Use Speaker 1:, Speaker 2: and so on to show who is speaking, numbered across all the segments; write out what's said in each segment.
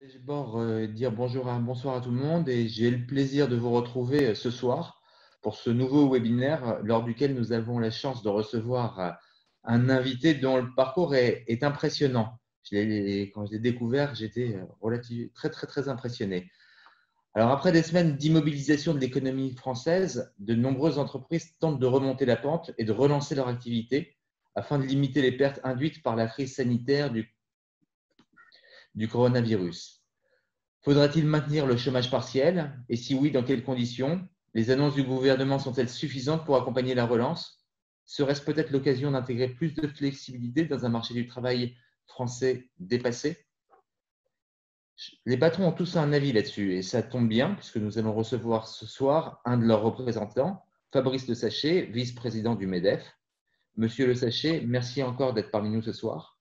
Speaker 1: D'abord, dire bonsoir à tout le monde et j'ai le plaisir de vous retrouver ce soir pour ce nouveau webinaire lors duquel nous avons la chance de recevoir un invité dont le parcours est impressionnant. Quand je l'ai découvert, j'étais très impressionné. Alors, après des semaines d'immobilisation de l'économie française, de nombreuses entreprises tentent de remonter la pente et de relancer leur activité afin de limiter les pertes induites par la crise sanitaire du coronavirus. Faudra-t-il maintenir le chômage partiel? Et si oui, dans quelles conditions? Les annonces du gouvernement sont-elles suffisantes pour accompagner la relance? Serait-ce peut-être l'occasion d'intégrer plus de flexibilité dans un marché du travail français dépassé? Les patrons ont tous un avis là-dessus et ça tombe bien puisque nous allons recevoir ce soir un de leurs représentants, Fabrice Le Sachet, vice-président du MEDEF. Monsieur Le Sachet, merci encore d'être parmi nous ce soir.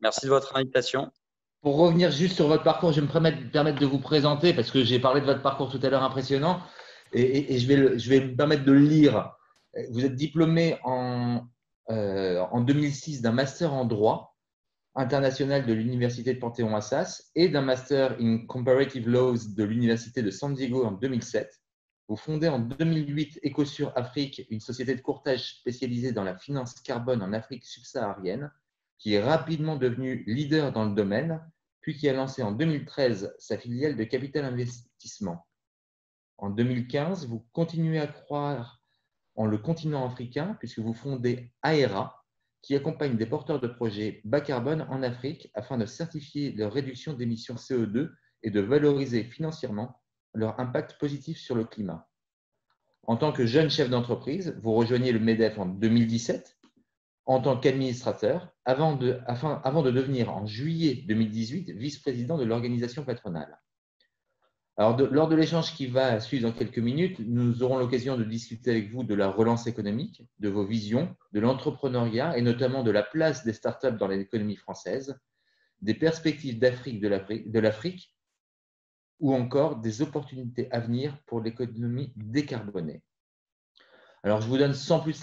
Speaker 2: Merci de votre invitation.
Speaker 1: Pour revenir juste sur votre parcours, je vais me permettre de vous présenter parce que j'ai parlé de votre parcours tout à l'heure impressionnant et je vais me permettre de le lire. Vous êtes diplômé en 2006 d'un master en droit international de l'Université de Panthéon-Assas et d'un master in comparative laws de l'Université de San Diego en 2007. Vous fondez en 2008 Ecosur Afrique, une société de courtage spécialisée dans la finance carbone en Afrique subsaharienne, qui est rapidement devenue leader dans le domaine, puis qui a lancé en 2013 sa filiale de capital investissement. En 2015, vous continuez à croire en le continent africain puisque vous fondez Aera, qui accompagne des porteurs de projets bas carbone en Afrique afin de certifier leur réduction d'émissions CO2 et de valoriser financièrement leur impact positif sur le climat. En tant que jeune chef d'entreprise, vous rejoignez le MEDEF en 2017 en tant qu'administrateur avant de devenir en juillet 2018 vice-président de l'organisation patronale. Alors, lors de l'échange qui va suivre dans quelques minutes, nous aurons l'occasion de discuter avec vous de la relance économique, de vos visions, de l'entrepreneuriat et notamment de la place des startups dans l'économie française, des perspectives de l'Afrique ou encore des opportunités à venir pour l'économie décarbonée. Alors, je vous donne sans plus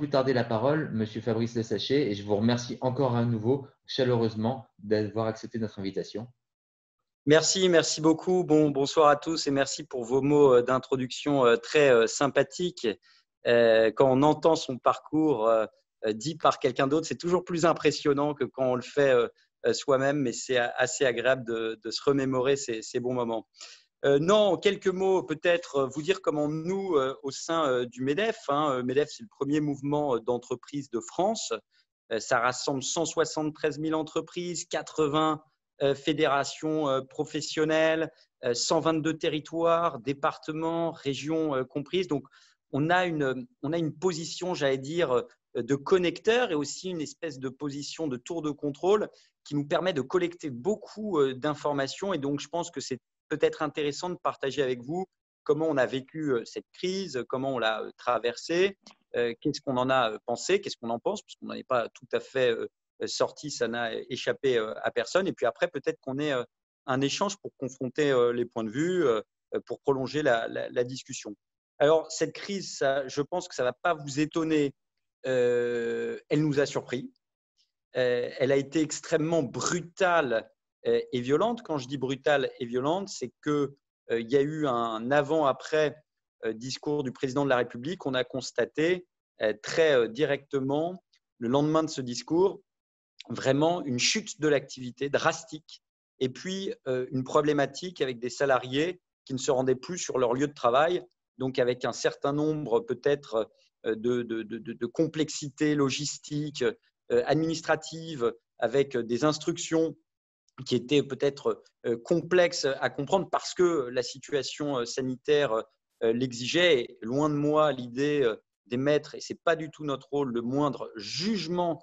Speaker 1: tarder la parole, Monsieur Fabrice Le Sachet, et je vous remercie encore à nouveau chaleureusement d'avoir accepté notre invitation.
Speaker 2: Merci beaucoup. Bonsoir à tous et merci pour vos mots d'introduction très sympathiques. Quand on entend son parcours dit par quelqu'un d'autre, c'est toujours plus impressionnant que quand on le fait soi-même, mais c'est assez agréable de se remémorer ces bons moments. Non, quelques mots, peut-être vous dire comment nous, au sein du MEDEF, MEDEF, c'est le premier mouvement d'entreprise de France. Ça rassemble 173 000 entreprises, 80 fédérations professionnelles, 122 territoires, départements, régions comprises. Donc, on a une position, j'allais dire, de connecteur et aussi une espèce de position de tour de contrôle qui nous permet de collecter beaucoup d'informations. Et donc, je pense que c'est peut-être intéressant de partager avec vous comment on a vécu cette crise, comment on l'a traversée, qu'est-ce qu'on en a pensé, qu'est-ce qu'on en pense, parce qu'on n'en est pas tout à fait sorti, ça n'a échappé à personne. Et puis après, peut-être qu'on ait un échange pour confronter les points de vue, pour prolonger la discussion. Alors, cette crise, je pense que ça ne va pas vous étonner. Elle nous a surpris. Elle a été extrêmement brutale et violente. Quand je dis brutale et violente, c'est qu'il y a eu un avant-après discours du président de la République. On a constaté très directement, le lendemain de ce discours, vraiment une chute de l'activité drastique et puis une problématique avec des salariés qui ne se rendaient plus sur leur lieu de travail, donc avec un certain nombre peut-être de complexités logistiques, administratives, avec des instructions qui étaient peut-être complexes à comprendre parce que la situation sanitaire l'exigeait. Et loin de moi l'idée d'émettre, et ce n'est pas du tout notre rôle, le moindre jugement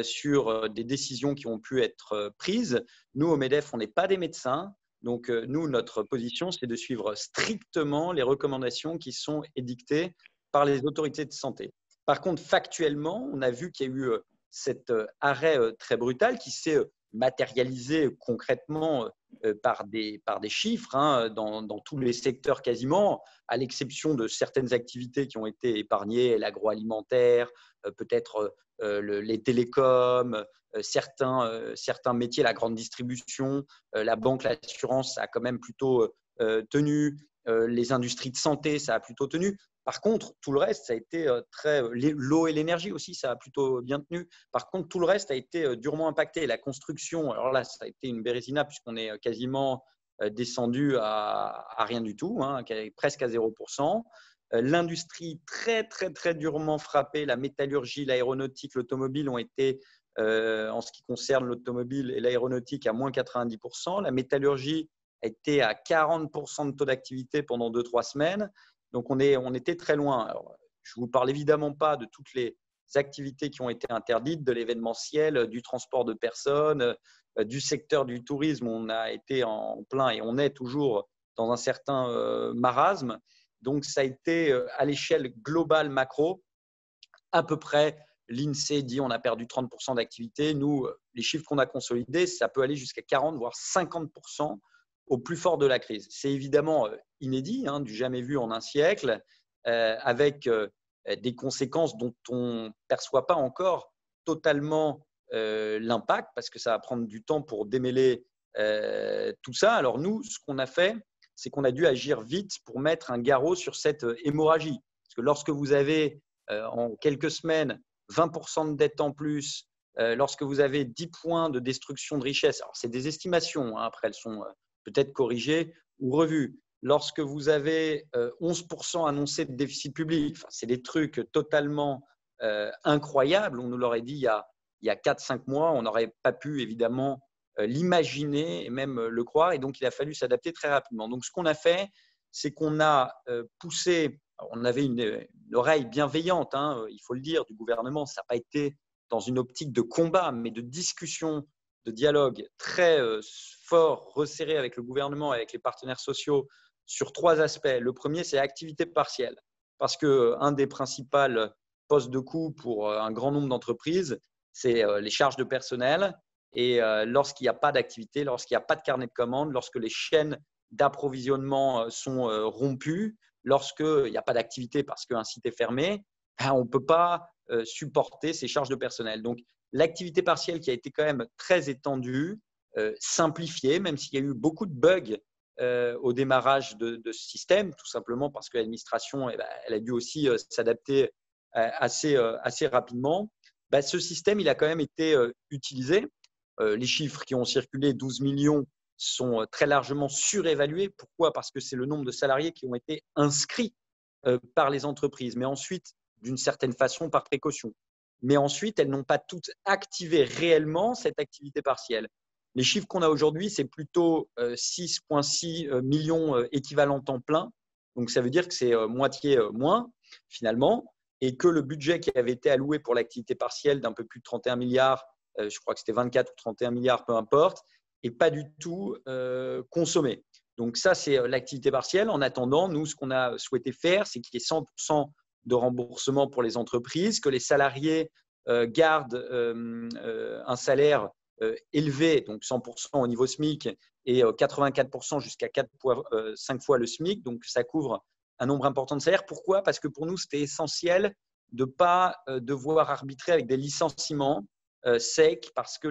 Speaker 2: sur des décisions qui ont pu être prises. Nous, au MEDEF, on n'est pas des médecins. Donc, nous, notre position, c'est de suivre strictement les recommandations qui sont édictées par les autorités de santé. Par contre, factuellement, on a vu qu'il y a eu cet arrêt très brutal qui s'est matérialisé concrètement par des chiffres dans tous les secteurs quasiment, à l'exception de certaines activités qui ont été épargnées, l'agroalimentaire, peut-être les télécoms, certains métiers, la grande distribution, la banque, l'assurance, ça a quand même plutôt tenu, les industries de santé, ça a plutôt tenu. Par contre, tout le reste, ça a été l'eau et l'énergie aussi, ça a plutôt bien tenu. Par contre, tout le reste a été durement impacté. La construction, alors là, ça a été une bérésina puisqu'on est quasiment descendu à rien du tout, presque à 0%. L'industrie très, très, très durement frappée. La métallurgie, l'aéronautique, l'automobile ont été, en ce qui concerne l'automobile et l'aéronautique, à moins 90%. La métallurgie a été à 40% de taux d'activité pendant 2-3 semaines. Donc, on était très loin. Alors, je ne vous parle évidemment pas de toutes les activités qui ont été interdites, de l'événementiel, du transport de personnes, du secteur du tourisme. On a été en plein et on est toujours dans un certain marasme. Donc, ça a été à l'échelle globale macro, à peu près, l'INSEE dit on a perdu 30% d'activité. Nous, les chiffres qu'on a consolidés, ça peut aller jusqu'à 40, voire 50% au plus fort de la crise. C'est évidemment inédit, du jamais vu en un siècle, avec des conséquences dont on ne perçoit pas encore totalement l'impact, parce que ça va prendre du temps pour démêler tout ça. Alors nous, ce qu'on a fait, c'est qu'on a dû agir vite pour mettre un garrot sur cette hémorragie. Parce que lorsque vous avez en quelques semaines 20% de dette en plus, lorsque vous avez 10 points de destruction de richesse, alors c'est des estimations, après elles sont peut-être corrigées ou revues. Lorsque vous avez 11% annoncé de déficit public, c'est des trucs totalement incroyables. On nous l'aurait dit il y a 4-5 mois, on n'aurait pas pu évidemment l'imaginer et même le croire. Et donc, il a fallu s'adapter très rapidement. Donc, ce qu'on a fait, c'est qu'on a poussé, on avait une oreille bienveillante, il faut le dire, du gouvernement. Ça n'a pas été dans une optique de combat, mais de discussion, de dialogue très fort, resserré avec le gouvernement, avec les partenaires sociaux, sur 3 aspects. Le premier, c'est l'activité partielle. Parce qu'un des principaux postes de coût pour un grand nombre d'entreprises, c'est les charges de personnel. Et lorsqu'il n'y a pas d'activité, lorsqu'il n'y a pas de carnet de commandes, lorsque les chaînes d'approvisionnement sont rompues, lorsqu'il n'y a pas d'activité parce qu'un site est fermé, on ne peut pas supporter ces charges de personnel. Donc, l'activité partielle qui a été quand même très étendue, simplifiée, même s'il y a eu beaucoup de bugs au démarrage de ce système, tout simplement parce que l'administration elle a dû aussi s'adapter assez rapidement. Ce système, il a quand même été utilisé. Les chiffres qui ont circulé, 12 millions, sont très largement surévalués. Pourquoi ? Parce que c'est le nombre de salariés qui ont été inscrits par les entreprises, mais ensuite, d'une certaine façon, par précaution. Mais ensuite, elles n'ont pas toutes activé réellement cette activité partielle. Les chiffres qu'on a aujourd'hui, c'est plutôt 6,6 millions équivalents temps plein. Donc, ça veut dire que c'est moitié moins, finalement, et que le budget qui avait été alloué pour l'activité partielle d'un peu plus de 31 milliards, je crois que c'était 24 ou 31 milliards, peu importe, et pas du tout consommé. Donc ça, c'est l'activité partielle. En attendant, nous, ce qu'on a souhaité faire, c'est qu'il y ait 100% de remboursement pour les entreprises, que les salariés gardent un salaire élevé, donc 100% au niveau SMIC et 84% jusqu'à 5 fois le SMIC. Donc ça couvre un nombre important de salaires. Pourquoi ? Parce que pour nous, c'était essentiel de ne pas devoir arbitrer avec des licenciements secs, parce que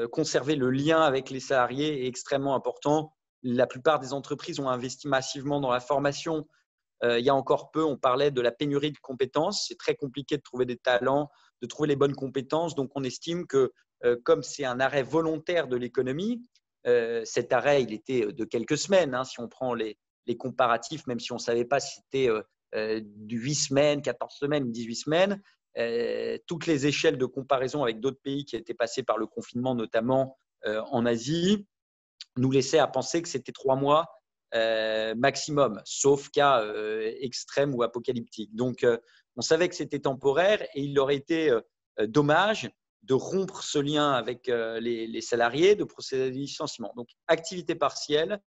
Speaker 2: conserver le lien avec les salariés est extrêmement important. La plupart des entreprises ont investi massivement dans la formation. Il y a encore peu, on parlait de la pénurie de compétences. C'est très compliqué de trouver des talents, de trouver les bonnes compétences. Donc, on estime que comme c'est un arrêt volontaire de l'économie, cet arrêt, il était de quelques semaines. Si on prend les comparatifs, même si on ne savait pas si c'était du 8 semaines, 14 semaines, 18 semaines, toutes les échelles de comparaison avec d'autres pays qui étaient passés par le confinement, notamment en Asie, nous laissaient à penser que c'était 3 mois maximum, sauf cas extrême ou apocalyptique. Donc, on savait que c'était temporaire et il aurait été dommage de rompre ce lien avec les salariés, de procéder à des licenciements. Donc, activité partielle,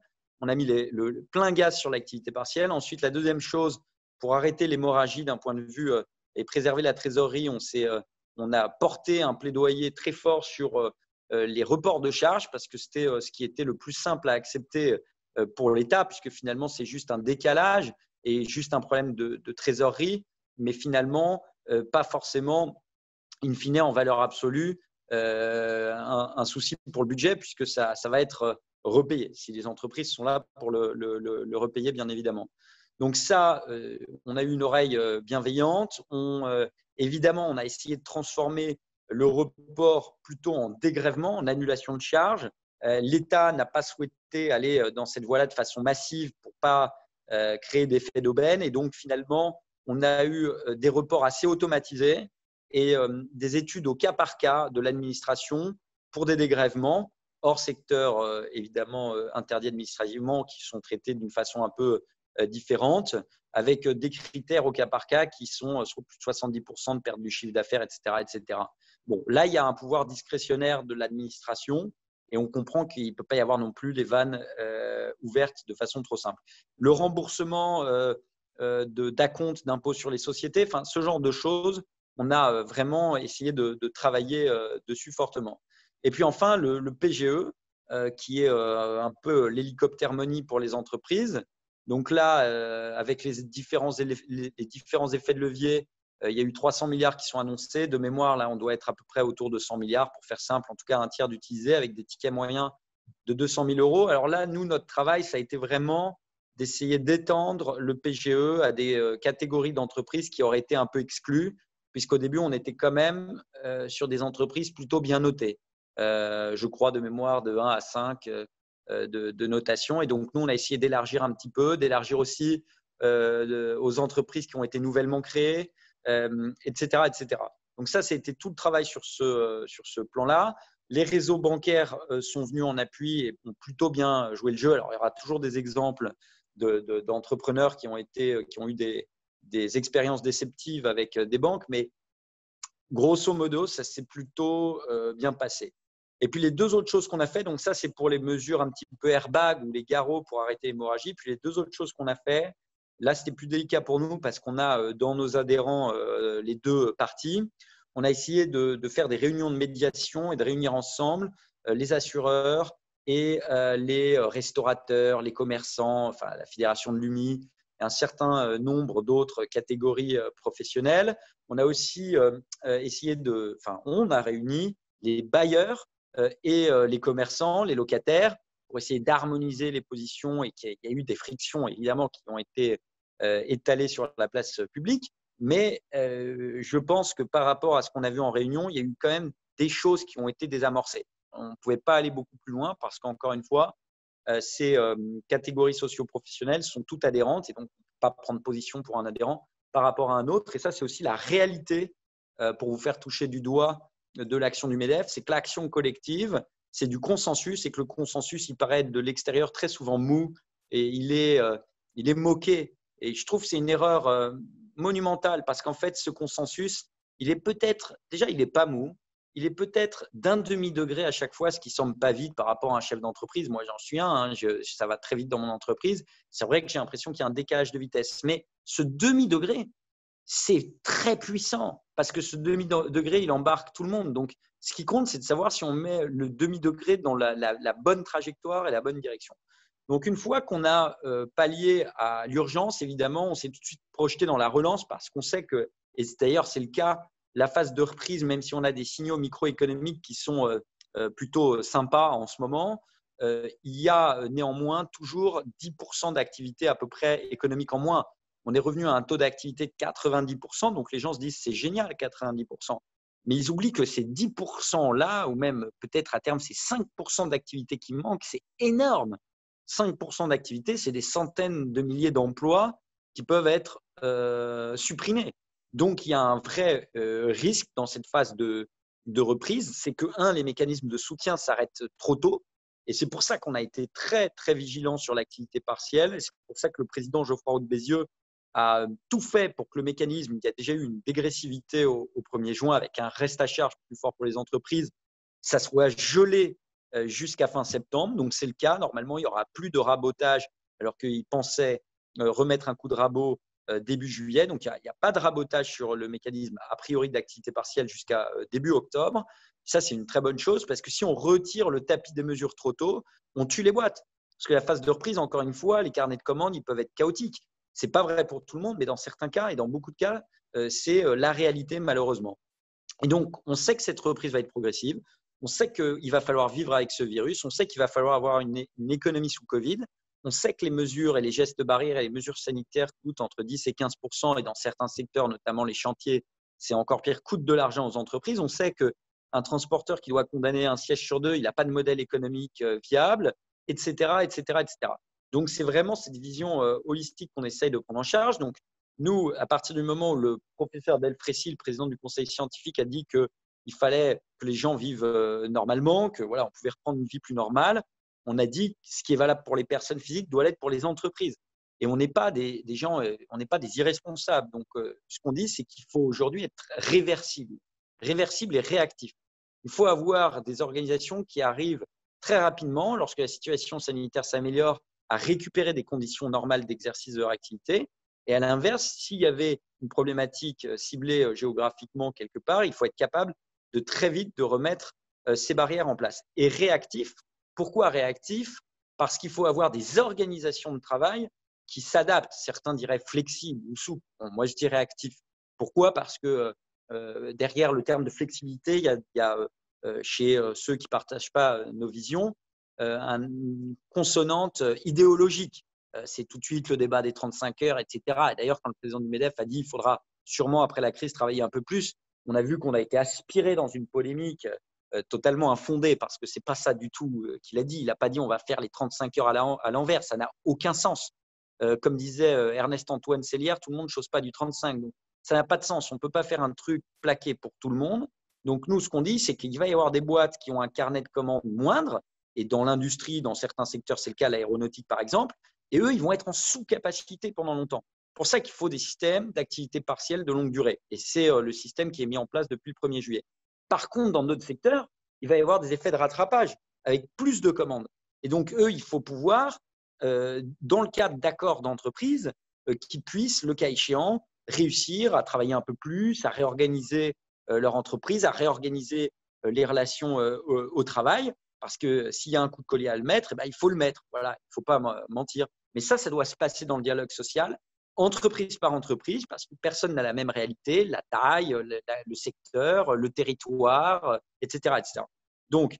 Speaker 2: on a mis le plein gaz sur l'activité partielle. Ensuite, la deuxième chose, pour arrêter l'hémorragie d'un point de vue et préserver la trésorerie, on s'est on a porté un plaidoyer très fort sur les reports de charges parce que c'était ce qui était le plus simple à accepter pour l'État, puisque finalement, c'est juste un décalage et juste un problème de trésorerie, mais finalement, pas forcément, in fine, en valeur absolue, un souci pour le budget, puisque ça va être repayé, si les entreprises sont là pour le repayer, bien évidemment. Donc ça, on a eu une oreille bienveillante. Évidemment, on a essayé de transformer le report plutôt en dégrèvement, en annulation de charges. L'État n'a pas souhaité aller dans cette voie-là de façon massive pour ne pas créer d'effet d'aubaine. Et donc, finalement, on a eu des reports assez automatisés et des études au cas par cas de l'administration pour des dégrèvements hors secteur, évidemment, interdit administrativement, qui sont traités d'une façon un peu différente, avec des critères au cas par cas qui sont sur plus de 70% de perte du chiffre d'affaires, etc., etc. Bon, là, il y a un pouvoir discrétionnaire de l'administration et on comprend qu'il ne peut pas y avoir non plus les vannes ouvertes de façon trop simple. Le remboursement d'acompte d'impôt sur les sociétés, enfin, ce genre de choses, on a vraiment essayé de travailler dessus fortement. Et puis enfin, le PGE, qui est un peu l'hélicoptère money pour les entreprises. Donc là, avec les différents effets de levier, il y a eu 300 milliards qui sont annoncés. De mémoire, là, on doit être à peu près autour de 100 milliards, pour faire simple, en tout cas un tiers d'utilisés, avec des tickets moyens de 200 000 euros. Alors là, nous, notre travail, ça a été vraiment d'essayer d'étendre le PGE à des catégories d'entreprises qui auraient été un peu exclues, puisqu'au début, on était quand même sur des entreprises plutôt bien notées. Je crois de mémoire de 1 à 5 de notation. Et donc, nous, on a essayé d'élargir un petit peu, d'élargir aussi aux entreprises qui ont été nouvellement créées, etc., etc. Donc ça, c'était tout le travail sur ce plan-là. Les réseaux bancaires sont venus en appui et ont plutôt bien joué le jeu. Alors, il y aura toujours des exemples d'entrepreneurs qui ont eu des expériences déceptives avec des banques, mais grosso modo, ça s'est plutôt bien passé. Et puis, les deux autres choses qu'on a fait, donc ça, c'est pour les mesures un petit peu airbag ou les garrots pour arrêter l'hémorragie. Puis, les deux autres choses qu'on a fait, là, c'était plus délicat pour nous parce qu'on a dans nos adhérents les deux parties. On a essayé de faire des réunions de médiation et de réunir ensemble les assureurs et les restaurateurs, les commerçants, enfin, la fédération de l'UMI, un certain nombre d'autres catégories professionnelles. On a aussi on a réuni les bailleurs et les commerçants, les locataires, pour essayer d'harmoniser les positions et qu'il y a eu des frictions, évidemment, qui ont été étalées sur la place publique. Mais je pense que par rapport à ce qu'on a vu en réunion, il y a eu quand même des choses qui ont été désamorcées. On ne pouvait pas aller beaucoup plus loin parce qu'encore une fois, ces catégories socio-professionnelles sont toutes adhérentes et donc on ne peut pas prendre position pour un adhérent par rapport à un autre. Et ça, c'est aussi la réalité, pour vous faire toucher du doigt, de l'action du MEDEF, c'est que l'action collective, c'est du consensus et que le consensus, il paraît être de l'extérieur très souvent mou et il est moqué. Et je trouve que c'est une erreur monumentale parce qu'en fait, ce consensus, il est peut-être, déjà, il n'est pas mou, il est peut-être d'un demi-degré à chaque fois, ce qui semble pas vite par rapport à un chef d'entreprise. Moi, j'en suis un, ça va très vite dans mon entreprise. C'est vrai que j'ai l'impression qu'il y a un décalage de vitesse. Mais ce demi-degré, c'est très puissant parce que ce demi-degré, il embarque tout le monde. Donc, ce qui compte, c'est de savoir si on met le demi-degré dans la bonne trajectoire et la bonne direction. Donc, une fois qu'on a pallié à l'urgence, évidemment, on s'est tout de suite projeté dans la relance parce qu'on sait que, et d'ailleurs, c'est le cas, la phase de reprise, même si on a des signaux microéconomiques qui sont plutôt sympas en ce moment, il y a néanmoins toujours 10% d'activité à peu près économique en moins. On est revenu à un taux d'activité de 90%, donc les gens se disent c'est génial 90%. Mais ils oublient que ces 10%-là, ou même peut-être à terme ces 5% d'activité qui manquent, c'est énorme. 5% d'activité, c'est des centaines de milliers d'emplois qui peuvent être supprimés. Donc, il y a un vrai risque dans cette phase de reprise, c'est que, les mécanismes de soutien s'arrêtent trop tôt. Et c'est pour ça qu'on a été très, très vigilant sur l'activité partielle. Et c'est pour ça que le président Geoffroy Roux de Bézieux a tout fait pour que le mécanisme, il y a déjà eu une dégressivité au 1er juin avec un reste à charge plus fort pour les entreprises, ça soit gelé jusqu'à fin septembre. Donc, c'est le cas. Normalement, il n'y aura plus de rabotage alors qu'ils pensaient remettre un coup de rabot début juillet. Donc, il n'y a pas de rabotage sur le mécanisme a priori d'activité partielle jusqu'à début octobre. Ça, c'est une très bonne chose parce que si on retire le tapis des mesures trop tôt, on tue les boîtes. Parce que la phase de reprise, encore une fois, les carnets de commandes, ils peuvent être chaotiques. Ce n'est pas vrai pour tout le monde, mais dans certains cas et dans beaucoup de cas, c'est la réalité malheureusement. Et donc, on sait que cette reprise va être progressive. On sait qu'il va falloir vivre avec ce virus. On sait qu'il va falloir avoir une économie sous Covid. On sait que les mesures et les gestes barrières et les mesures sanitaires coûtent entre 10 et 15%. Et dans certains secteurs, notamment les chantiers, c'est encore pire, coûtent de l'argent aux entreprises. On sait qu'un transporteur qui doit condamner un siège sur deux, il n'a pas de modèle économique viable, etc., etc., etc. Donc, c'est vraiment cette vision holistique qu'on essaye de prendre en charge. Donc, nous, à partir du moment où le professeur Delfrécy, le président du conseil scientifique, a dit qu'il fallait que les gens vivent normalement, que voilà, on pouvait reprendre une vie plus normale, on a dit que ce qui est valable pour les personnes physiques doit l'être pour les entreprises. Et on n'est pas des gens, on n'est pas des irresponsables. Donc, ce qu'on dit, c'est qu'il faut aujourd'hui être réversible et réactif. Il faut avoir des organisations qui arrivent très rapidement, lorsque la situation sanitaire s'améliore, à récupérer des conditions normales d'exercice de leur activité. Et à l'inverse, s'il y avait une problématique ciblée géographiquement quelque part, il faut être capable de très vite de remettre ces barrières en place. Et réactif, pourquoi réactif? Parce qu'il faut avoir des organisations de travail qui s'adaptent. Certains diraient flexibles ou souples. Bon, moi, je dis réactif. Pourquoi? Parce que derrière le terme de flexibilité, il y a chez ceux qui ne partagent pas nos visions, une consonante idéologique. C'est tout de suite le débat des 35 heures, etc. Et d'ailleurs, quand le président du MEDEF a dit qu'il faudra sûrement, après la crise, travailler un peu plus, on a vu qu'on a été aspiré dans une polémique totalement infondée parce que ce n'est pas ça du tout qu'il a dit. Il n'a pas dit on va faire les 35 heures à l'envers. Ça n'a aucun sens. Comme disait Ernest-Antoine Seillière, tout le monde ne chose pas du 35. Donc, ça n'a pas de sens. On ne peut pas faire un truc plaqué pour tout le monde. Donc, nous, ce qu'on dit, c'est qu'il va y avoir des boîtes qui ont un carnet de commandes moindre. Et dans l'industrie, dans certains secteurs, c'est le cas, l'aéronautique par exemple. Et eux, ils vont être en sous-capacité pendant longtemps. C'est pour ça qu'il faut des systèmes d'activité partielle de longue durée. Et c'est le système qui est mis en place depuis le 1er juillet. Par contre, dans d'autres secteurs, il va y avoir des effets de rattrapage avec plus de commandes. Et donc, eux, il faut pouvoir, dans le cadre d'accords d'entreprise, qu'ils puissent, le cas échéant, réussir à travailler un peu plus, à réorganiser leur entreprise, à réorganiser les relations au travail. Parce que s'il y a un coup de collier à le mettre, eh ben, il faut le mettre. Voilà, il ne faut pas mentir. Mais ça doit se passer dans le dialogue social, entreprise par entreprise, parce que personne n'a la même réalité, la taille, le secteur, le territoire, etc. etc. Donc,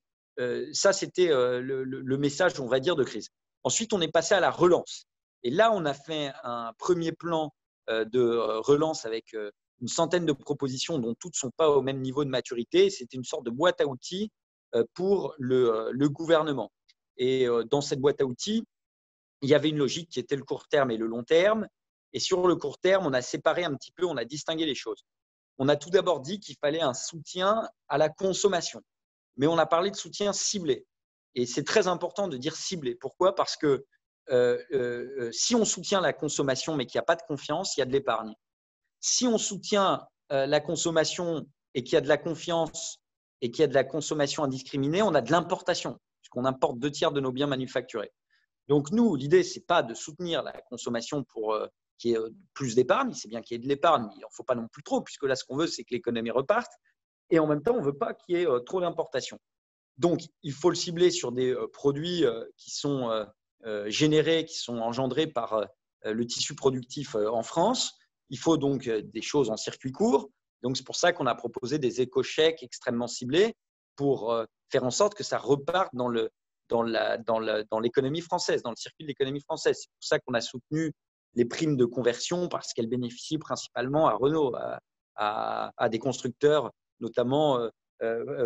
Speaker 2: ça, c'était le message, on va dire, de crise. Ensuite, on est passé à la relance. Et là, on a fait un premier plan de relance avec une centaine de propositions dont toutes ne sont pas au même niveau de maturité. C'était une sorte de boîte à outils pour le gouvernement. Et dans cette boîte à outils, il y avait une logique qui était le court terme et le long terme. Et sur le court terme, on a séparé un petit peu, on a distingué les choses. On a tout d'abord dit qu'il fallait un soutien à la consommation, mais on a parlé de soutien ciblé. Et c'est très important de dire ciblé. Pourquoi? Parce que si on soutient la consommation mais qu'il n'y a pas de confiance, il y a de l'épargne. Si on soutient la consommation et qu'il y a de la confiance et qu'il y a de la consommation indiscriminée, on a de l'importation, puisqu'on importe 2/3 de nos biens manufacturés. Donc nous, l'idée, ce n'est pas de soutenir la consommation pour qu'il y ait plus d'épargne. C'est bien qu'il y ait de l'épargne, mais il n'en faut pas non plus trop, puisque là, ce qu'on veut, c'est que l'économie reparte. Et en même temps, on ne veut pas qu'il y ait trop d'importation. Donc, il faut le cibler sur des produits qui sont générés, qui sont engendrés par le tissu productif en France. Il faut donc des choses en circuit court. Donc, c'est pour ça qu'on a proposé des éco-chèques extrêmement ciblés pour faire en sorte que ça reparte dans l'économie française, dans le circuit de l'économie française. C'est pour ça qu'on a soutenu les primes de conversion parce qu'elles bénéficient principalement à Renault, à des constructeurs, notamment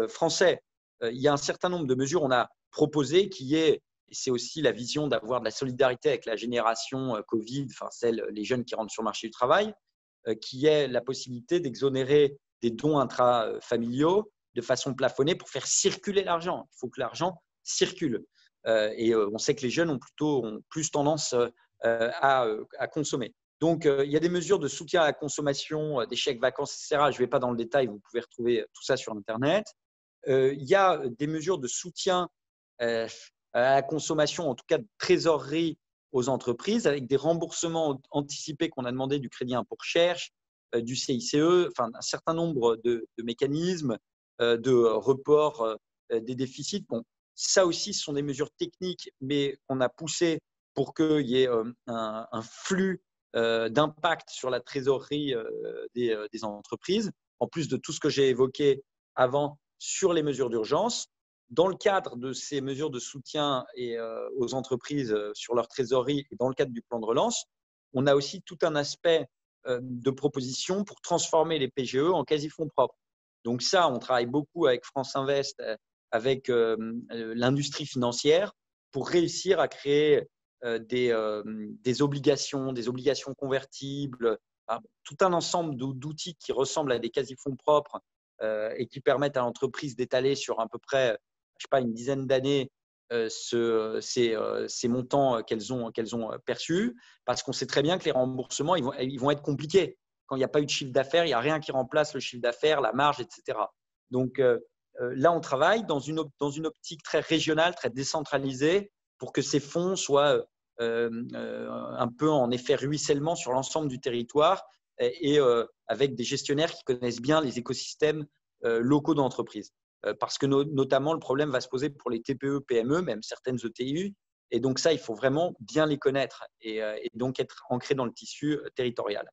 Speaker 2: français. Il y a un certain nombre de mesures qu'on a proposées qui est, et c'est aussi la vision d'avoir de la solidarité avec la génération Covid, enfin les jeunes qui rentrent sur le marché du travail, qui est la possibilité d'exonérer des dons intrafamiliaux de façon plafonnée pour faire circuler l'argent. Il faut que l'argent circule. Et on sait que les jeunes ont plus tendance à consommer. Donc, il y a des mesures de soutien à la consommation, des chèques vacances, etc. Je ne vais pas dans le détail, vous pouvez retrouver tout ça sur Internet. Il y a des mesures de soutien à la consommation, en tout cas de trésorerie, aux entreprises avec des remboursements anticipés qu'on a demandé du crédit impôt recherche, du CICE, enfin un certain nombre de mécanismes de report des déficits. Bon, ça aussi, ce sont des mesures techniques, mais qu'on a poussées pour qu'il y ait un flux d'impact sur la trésorerie des entreprises, en plus de tout ce que j'ai évoqué avant sur les mesures d'urgence. Dans le cadre de ces mesures de soutien aux entreprises sur leur trésorerie et dans le cadre du plan de relance, on a aussi tout un aspect de propositions pour transformer les PGE en quasi-fonds propres. Donc ça, on travaille beaucoup avec France Invest, avec l'industrie financière pour réussir à créer des obligations convertibles, tout un ensemble d'outils qui ressemblent à des quasi-fonds propres et qui permettent à l'entreprise d'étaler sur à peu près, je sais pas, une dizaine d'années ces montants qu'elles ont perçus, parce qu'on sait très bien que les remboursements, ils vont être compliqués. Quand il n'y a pas eu de chiffre d'affaires, il n'y a rien qui remplace le chiffre d'affaires, la marge, etc. Donc là, on travaille dans une optique très régionale, très décentralisée, pour que ces fonds soient un peu en effet ruissellement sur l'ensemble du territoire et avec des gestionnaires qui connaissent bien les écosystèmes locaux d'entreprise. Parce que notamment, le problème va se poser pour les TPE, PME, même certaines ETI. Et donc ça, il faut vraiment bien les connaître et donc être ancré dans le tissu territorial.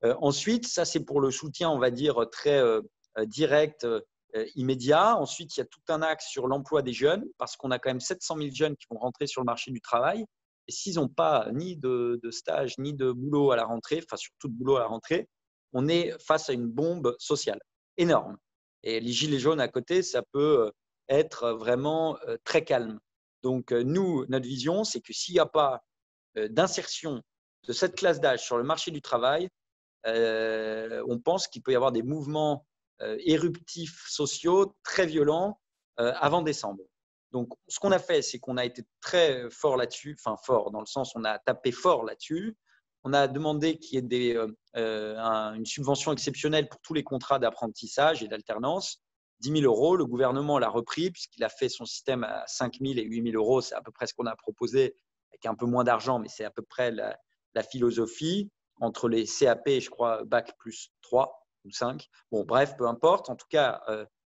Speaker 2: Ensuite, ça, c'est pour le soutien, on va dire, très direct, immédiat. Ensuite, il y a tout un axe sur l'emploi des jeunes, parce qu'on a quand même 700 000 jeunes qui vont rentrer sur le marché du travail. Et s'ils n'ont pas ni de stage, ni de boulot à la rentrée, enfin surtout de boulot à la rentrée, on est face à une bombe sociale énorme. Et les gilets jaunes à côté, ça peut être vraiment très calme. Donc, nous, notre vision, c'est que s'il n'y a pas d'insertion de cette classe d'âge sur le marché du travail, on pense qu'il peut y avoir des mouvements éruptifs sociaux très violents avant décembre. Donc, ce qu'on a fait, c'est qu'on a été très fort là-dessus, enfin fort dans le sens où on a tapé fort là-dessus. On a demandé qu'il y ait une subvention exceptionnelle pour tous les contrats d'apprentissage et d'alternance, 10 000 euros. Le gouvernement l'a repris puisqu'il a fait son système à 5 000 et 8 000 euros. C'est à peu près ce qu'on a proposé, avec un peu moins d'argent, mais c'est à peu près la philosophie entre les CAP, je crois, Bac plus 3 ou 5. Bon, bref, peu importe. En tout cas,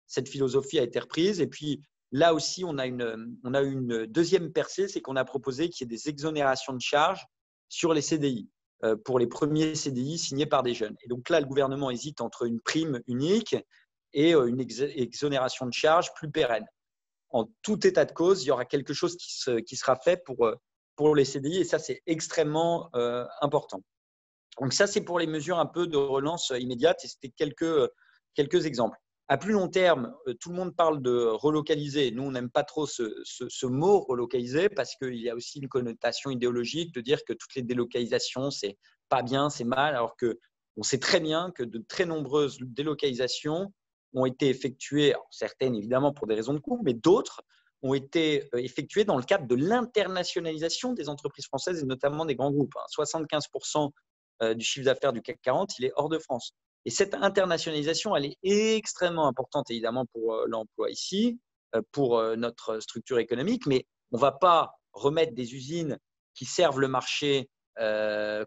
Speaker 2: cette philosophie a été reprise. Et puis, là aussi, on a une deuxième percée, c'est qu'on a proposé qu'il y ait des exonérations de charges sur les CDI, pour les premiers CDI signés par des jeunes. Et donc là, le gouvernement hésite entre une prime unique et une exonération de charges plus pérenne. En tout état de cause, il y aura quelque chose qui sera fait pour les CDI et ça, c'est extrêmement important. Donc ça, c'est pour les mesures un peu de relance immédiate et c'était quelques exemples. À plus long terme, tout le monde parle de relocaliser. Nous, on n'aime pas trop ce mot relocaliser parce qu'il y a aussi une connotation idéologique de dire que toutes les délocalisations, c'est pas bien, c'est mal, alors qu'on sait très bien que de très nombreuses délocalisations ont été effectuées, certaines évidemment pour des raisons de coût, mais d'autres ont été effectuées dans le cadre de l'internationalisation des entreprises françaises et notamment des grands groupes. 75% du chiffre d'affaires du CAC 40, il est hors de France. Et cette internationalisation, elle est extrêmement importante, évidemment, pour l'emploi ici, pour notre structure économique, mais on ne va pas remettre des usines qui servent le marché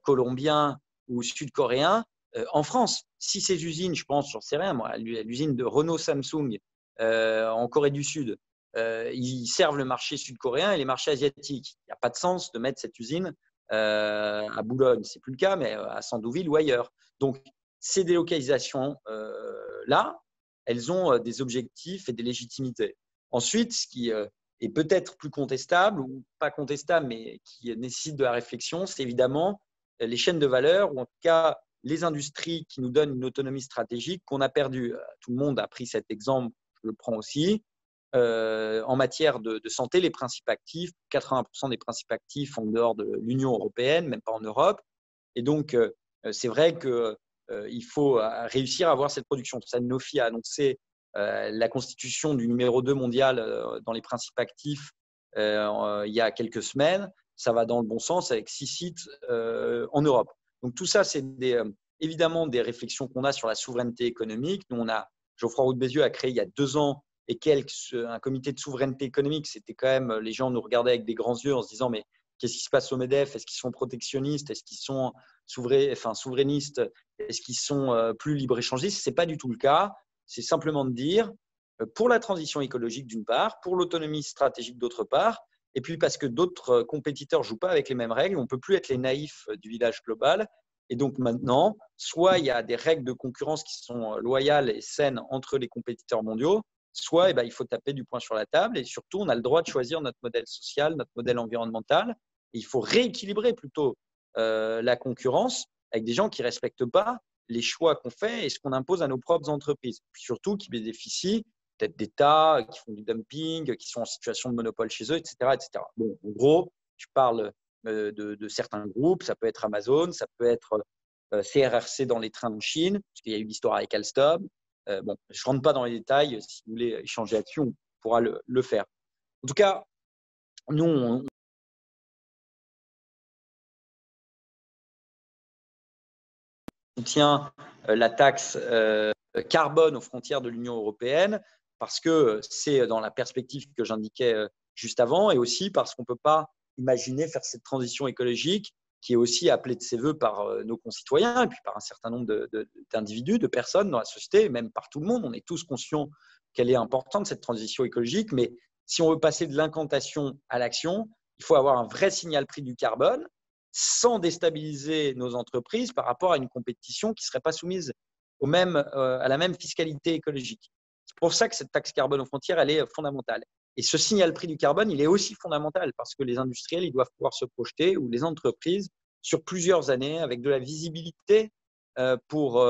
Speaker 2: colombien ou sud-coréen en France. Si ces usines, je pense, j'en sais rien, moi, l'usine de Renault Samsung en Corée du Sud, ils servent le marché sud-coréen et les marchés asiatiques. Il n'y a pas de sens de mettre cette usine à Boulogne, ce n'est plus le cas, mais à Sandouville ou ailleurs. Donc, ces délocalisations-là, elles ont des objectifs et des légitimités. Ensuite, ce qui est peut-être plus contestable ou pas contestable, mais qui nécessite de la réflexion, c'est évidemment les chaînes de valeur ou en tout cas les industries qui nous donnent une autonomie stratégique qu'on a perdue. Tout le monde a pris cet exemple, je le prends aussi. En matière de santé, les principes actifs, 80% des principes actifs en dehors de l'Union européenne, même pas en Europe. Et donc, c'est vrai qu'il faut réussir à avoir cette production. Sanofi a annoncé la constitution du numéro 2 mondial dans les principes actifs il y a quelques semaines. Ça va dans le bon sens avec 6 sites en Europe. Donc, tout ça, c'est évidemment des réflexions qu'on a sur la souveraineté économique. Nous, Geoffroy Roux de Bézieux a créé il y a 2 ans et un comité de souveraineté économique. C'était quand même, les gens nous regardaient avec des grands yeux en se disant mais qu'est-ce qui se passe au MEDEF? Est-ce qu'ils sont protectionnistes? Est-ce qu'ils sont souverainistes? Est-ce qu'ils sont plus libre-échangistes? Ce n'est pas du tout le cas. C'est simplement de dire, pour la transition écologique d'une part, pour l'autonomie stratégique d'autre part, et puis parce que d'autres compétiteurs ne jouent pas avec les mêmes règles, on ne peut plus être les naïfs du village global. Et donc maintenant, soit il y a des règles de concurrence qui sont loyales et saines entre les compétiteurs mondiaux, soit il faut taper du poing sur la table et surtout, on a le droit de choisir notre modèle social, notre modèle environnemental. Et il faut rééquilibrer plutôt la concurrence avec des gens qui ne respectent pas les choix qu'on fait et ce qu'on impose à nos propres entreprises. Puis surtout, qui bénéficient peut-être d'États, qui font du dumping, qui sont en situation de monopole chez eux, etc. etc. Bon, en gros, je parle de certains groupes, ça peut être Amazon, ça peut être CRRC dans les trains en Chine, parce qu'il y a eu l'histoire avec Alstom. Je ne rentre pas dans les détails. Si vous voulez échanger là-dessus, on pourra le faire. En tout cas, nous, on soutient la taxe carbone aux frontières de l'Union européenne parce que c'est dans la perspective que j'indiquais juste avant et aussi parce qu'on ne peut pas imaginer faire cette transition écologique qui est aussi appelée de ses voeux par nos concitoyens et puis par un certain nombre d'individus, de personnes dans la société, même par tout le monde. On est tous conscients qu'elle est importante, cette transition écologique, mais si on veut passer de l'incantation à l'action, il faut avoir un vrai signal prix du carbone sans déstabiliser nos entreprises par rapport à une compétition qui ne serait pas soumise à la même fiscalité écologique. C'est pour ça que cette taxe carbone aux frontières, elle est fondamentale. Et ce signal prix du carbone, il est aussi fondamental parce que les industriels, ils doivent pouvoir se projeter ou les entreprises sur plusieurs années avec de la visibilité pour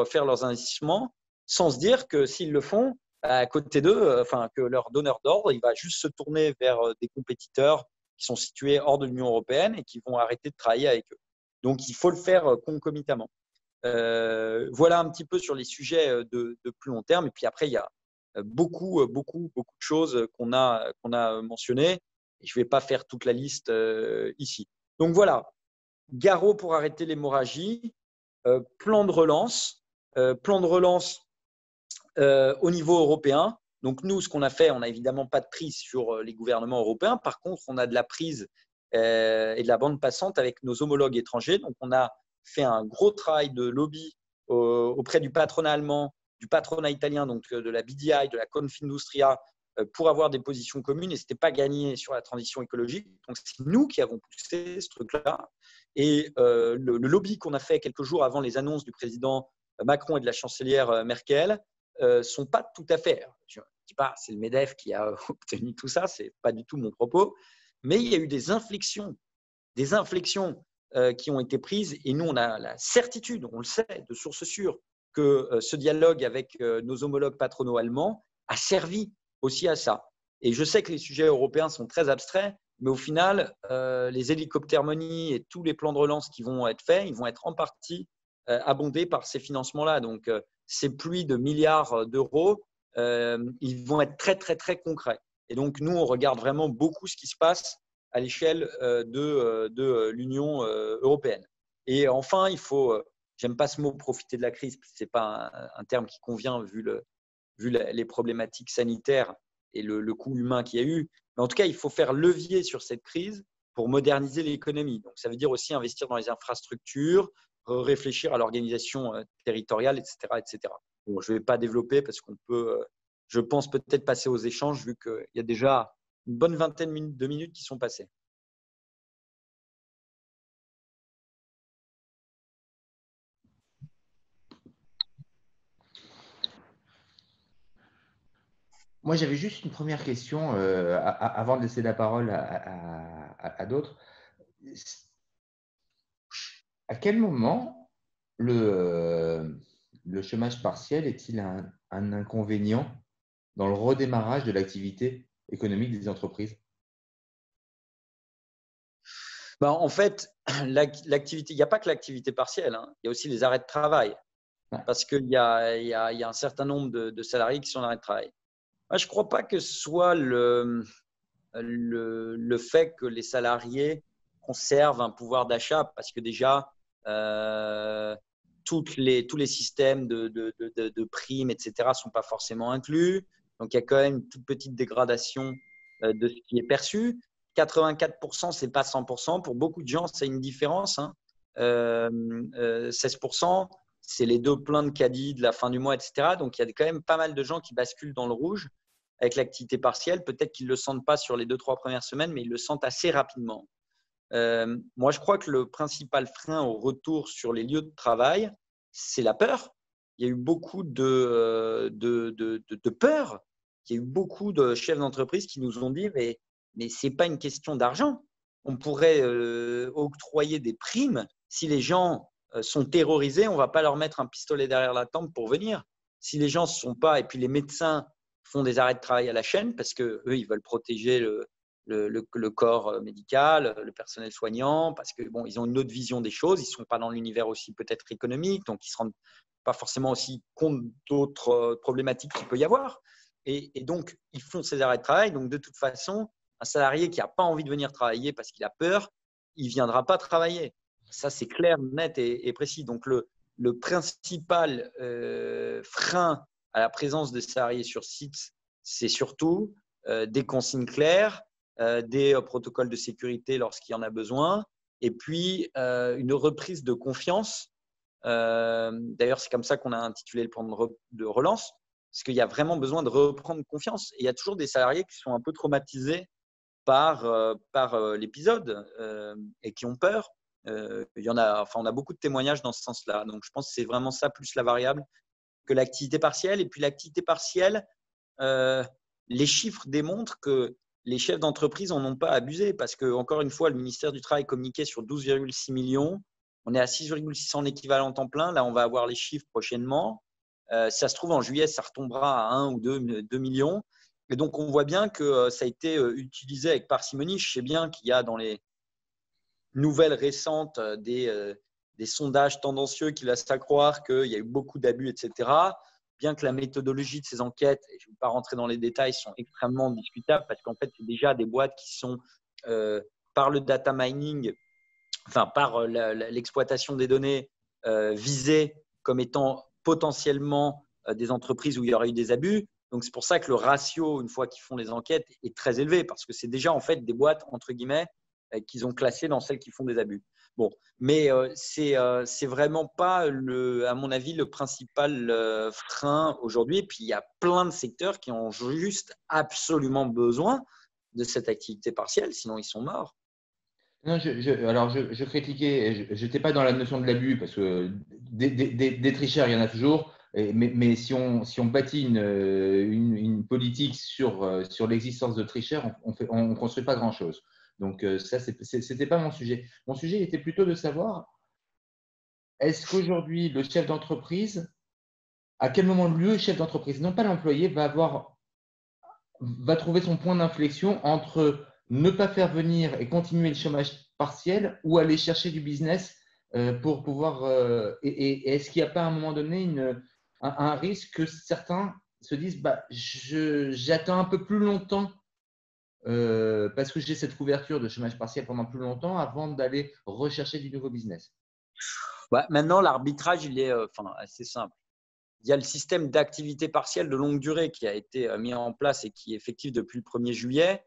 Speaker 2: faire leurs investissements sans se dire que s'ils le font, à côté d'eux, que leur donneur d'ordre, il va juste se tourner vers des compétiteurs qui sont situés hors de l'Union européenne et qui vont arrêter de travailler avec eux. Donc, il faut le faire concomitamment. Voilà un petit peu sur les sujets de plus long terme. Et puis après, il y a beaucoup de choses qu'on a mentionnées. Et je ne vais pas faire toute la liste ici. Donc voilà, Garot pour arrêter l'hémorragie, plan de relance au niveau européen. Donc nous, ce qu'on a fait, on n'a évidemment pas de prise sur les gouvernements européens. Par contre, on a de la prise et de la bande passante avec nos homologues étrangers. Donc on a fait un gros travail de lobby auprès du patronat allemand, du patronat italien, donc de la BDI, de la Confindustria, pour avoir des positions communes. Et ce n'était pas gagné sur la transition écologique. Donc c'est nous qui avons poussé ce truc-là. Et le lobby qu'on a fait quelques jours avant les annonces du président Macron et de la chancelière Merkel sont pas tout à fait. Je ne dis pas c'est le MEDEF qui a obtenu tout ça, c'est pas du tout mon propos, mais il y a eu des inflexions qui ont été prises et nous on a la certitude, on le sait de source sûre, que ce dialogue avec nos homologues patronaux allemands a servi aussi à ça. Et je sais que les sujets européens sont très abstraits, mais au final, les hélicoptères money et tous les plans de relance qui vont être faits, ils vont être en partie abondés par ces financements-là. Donc, ces pluies de milliards d'euros, ils vont être très, très, très concrets. Et donc, nous, on regarde vraiment beaucoup ce qui se passe à l'échelle de l'Union européenne. Et enfin, il faut, j'aime pas ce mot profiter de la crise, ce n'est pas un terme qui convient vu les problématiques sanitaires et le coût humain qu'il y a eu. Mais en tout cas, il faut faire levier sur cette crise pour moderniser l'économie. Donc, ça veut dire aussi investir dans les infrastructures, réfléchir à l'organisation territoriale, etc. etc. Bon, je ne vais pas développer parce qu'on peut, je pense, peut-être passer aux échanges vu qu'il y a déjà une bonne vingtaine de minutes qui sont passées.
Speaker 1: Moi, j'avais juste une première question avant de laisser la parole à d'autres. À quel moment le chômage partiel est-il un inconvénient dans le redémarrage de l'activité économique des entreprises?
Speaker 2: En fait, l'activité, il n'y a pas que l'activité partielle, hein. Il y a aussi les arrêts de travail. Parce qu'il y a un certain nombre de salariés qui sont en arrêt de travail. Moi, je ne crois pas que ce soit le fait que les salariés conservent un pouvoir d'achat, parce que déjà, tous les systèmes de primes, etc., ne sont pas forcément inclus. Donc, il y a quand même une toute petite dégradation de ce qui est perçu. 84%, ce n'est pas 100%. Pour beaucoup de gens, c'est une différence. 16%, c'est les 2 pleins de caddie de la fin du mois, etc. Donc, il y a quand même pas mal de gens qui basculent dans le rouge avec l'activité partielle. Peut-être qu'ils ne le sentent pas sur les 2-3 premières semaines, mais ils le sentent assez rapidement. Moi, je crois que le principal frein au retour sur les lieux de travail, c'est la peur. Il y a eu beaucoup de peur. Il y a eu beaucoup de chefs d'entreprise qui nous ont dit mais ce n'est pas une question d'argent. On pourrait octroyer des primes. Si les gens sont terrorisés, on ne va pas leur mettre un pistolet derrière la tempe pour venir. Si les gens ne sont pas, et puis les médecins font des arrêts de travail à la chaîne parce qu'eux, ils veulent protéger le corps médical, le personnel soignant, parce que bon, ils ont une autre vision des choses. Ils ne sont pas dans l'univers aussi peut-être économique, donc ils ne se rendent pas forcément aussi compte d'autres problématiques qu'il peut y avoir. Et donc, ils font ces arrêts de travail. Donc, de toute façon, un salarié qui n'a pas envie de venir travailler parce qu'il a peur, il ne viendra pas travailler. Ça, c'est clair, net et précis. Donc, le principal frein à la présence des salariés sur site, c'est surtout des consignes claires, des protocoles de sécurité lorsqu'il y en a besoin, et puis une reprise de confiance. D'ailleurs, c'est comme ça qu'on a intitulé le plan de relance, parce qu'il y a vraiment besoin de reprendre confiance. Et il y a toujours des salariés qui sont un peu traumatisés par l'épisode et qui ont peur. Il y en a, enfin, on a beaucoup de témoignages dans ce sens-là. Donc, je pense que c'est vraiment ça plus la variable que l'activité partielle. Et puis, l'activité partielle, les chiffres démontrent que les chefs d'entreprise n'en ont pas abusé parce que, encore une fois, le ministère du Travail communiquait sur 12,6 millions. On est à 6,6 en équivalent temps plein. Là, on va avoir les chiffres prochainement. Ça se trouve, en juillet, ça retombera à 1 ou 2 millions. Et donc, on voit bien que ça a été utilisé avec parcimonie. Je sais bien qu'il y a dans les nouvelles récentes des sondages tendancieux qui laissent à croire qu'il y a eu beaucoup d'abus, etc. Bien que la méthodologie de ces enquêtes, et je ne vais pas rentrer dans les détails, sont extrêmement discutables parce qu'en fait, c'est déjà des boîtes qui sont, par le data mining, enfin par l'exploitation des données, visées comme étant potentiellement des entreprises où il y aurait eu des abus. Donc, c'est pour ça que le ratio, une fois qu'ils font les enquêtes, est très élevé parce que c'est déjà en fait des boîtes, entre guillemets, qu'ils ont classées dans celles qui font des abus. Bon, mais c'est vraiment pas, à mon avis, le principal frein aujourd'hui. Et puis, il y a plein de secteurs qui ont juste absolument besoin de cette activité partielle, sinon ils sont morts.
Speaker 1: Non, alors je critiquais, je n'étais pas dans la notion de l'abus parce que des tricheurs, il y en a toujours. Mais si on bâtit une politique sur l'existence de tricheurs, on construit pas grand-chose. Donc ça, c'était pas mon sujet. Mon sujet était plutôt de savoir, est-ce qu'aujourd'hui, le chef d'entreprise, à quel moment le chef d'entreprise, non pas l'employé, va trouver son point d'inflexion entre ne pas faire venir et continuer le chômage partiel ou aller chercher du business pour pouvoir. Et est-ce qu'il n'y a pas à un moment donné un risque que certains se disent bah, j'attends un peu plus longtemps parce que j'ai cette couverture de chômage partiel pendant plus longtemps avant d'aller rechercher du nouveau business?
Speaker 2: Maintenant, l'arbitrage, il est assez simple. Il y a le système d'activité partielle de longue durée qui a été mis en place et qui est effectif depuis le 1er juillet,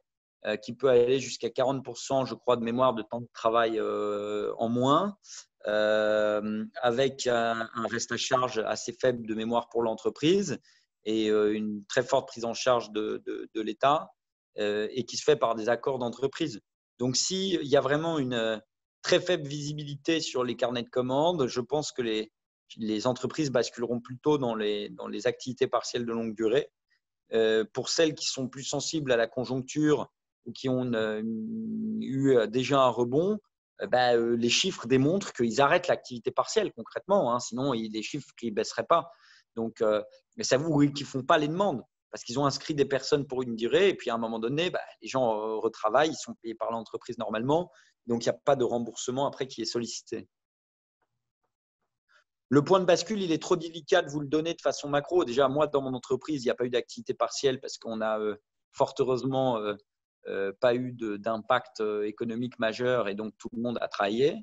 Speaker 2: qui peut aller jusqu'à 40%, je crois, de mémoire de temps de travail en moins, avec un reste à charge assez faible de mémoire pour l'entreprise et une très forte prise en charge de l'État et qui se fait par des accords d'entreprise. Donc, s'il y a vraiment une très faible visibilité sur les carnets de commandes, je pense que les entreprises basculeront plutôt dans les activités partielles de longue durée. Pour celles qui sont plus sensibles à la conjoncture ou qui ont eu déjà un rebond, les chiffres démontrent qu'ils arrêtent l'activité partielle concrètement. Sinon, les chiffres ne baisseraient pas. Donc, mais ça vous qu'ils ne font pas les demandes parce qu'ils ont inscrit des personnes pour une durée et puis à un moment donné, les gens retravaillent, ils sont payés par l'entreprise normalement. Donc, il n'y a pas de remboursement après qui est sollicité. Le point de bascule, il est trop délicat de vous le donner de façon macro. Déjà, moi, dans mon entreprise, il n'y a pas eu d'activité partielle parce qu'on a fort heureusement pas eu d'impact économique majeur et donc tout le monde a travaillé.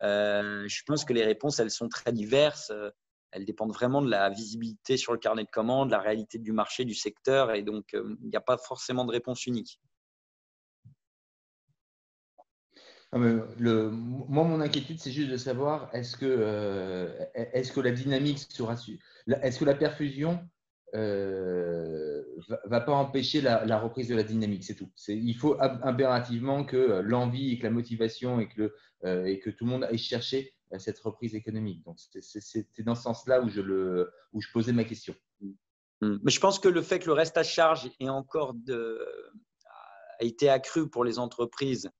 Speaker 2: Je pense que les réponses, elles sont très diverses. Elles dépendent vraiment de la visibilité sur le carnet de commandes, de la réalité du marché, du secteur et donc il n'y a pas forcément de réponse unique.
Speaker 1: Non, mais moi, mon inquiétude, c'est juste de savoir est-ce que la dynamique sera est-ce que la perfusion va pas empêcher la reprise de la dynamique, c'est tout. Il faut impérativement que l'envie et que la motivation et que tout le monde aille chercher cette reprise économique. Donc, c'est dans ce sens-là où je posais ma question.
Speaker 2: Mais je pense que le fait que le reste à charge a été accru pour les entreprises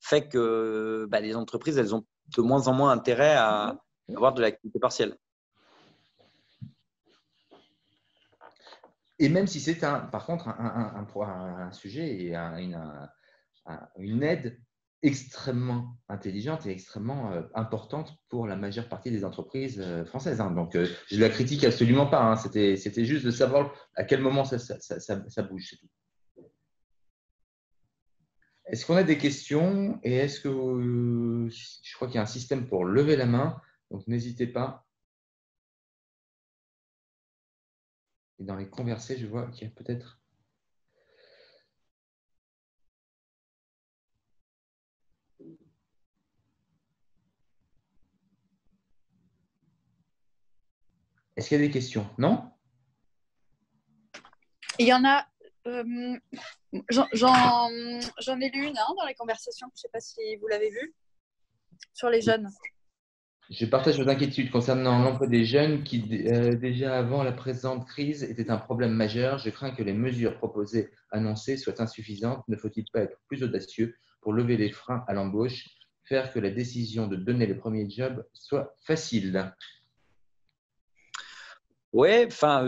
Speaker 2: fait que les entreprises, elles ont de moins en moins intérêt à avoir de l'activité partielle.
Speaker 1: Et même si c'est par contre un sujet et une aide extrêmement intelligente et extrêmement importante pour la majeure partie des entreprises françaises. Donc, je ne la critique absolument pas. C'était juste de savoir à quel moment ça bouge, c'est tout. Est-ce qu'on a des questions? Et est-ce que je crois qu'il y a un système pour lever la main, donc n'hésitez pas. Et dans les conversés, je vois qu'il y a peut-être… Est-ce qu'il y a des questions? Non?
Speaker 3: Il y en a… J'en ai lu une dans les conversations, je ne sais pas si vous l'avez vu, sur les jeunes.
Speaker 1: Je partage vos inquiétudes concernant l'emploi des jeunes qui, déjà avant la présente crise, était un problème majeur. Je crains que les mesures proposées, annoncées, soient insuffisantes. Ne faut-il pas être plus audacieux pour lever les freins à l'embauche, faire que la décision de donner les premiers jobs soit facile?
Speaker 2: Ouais, pas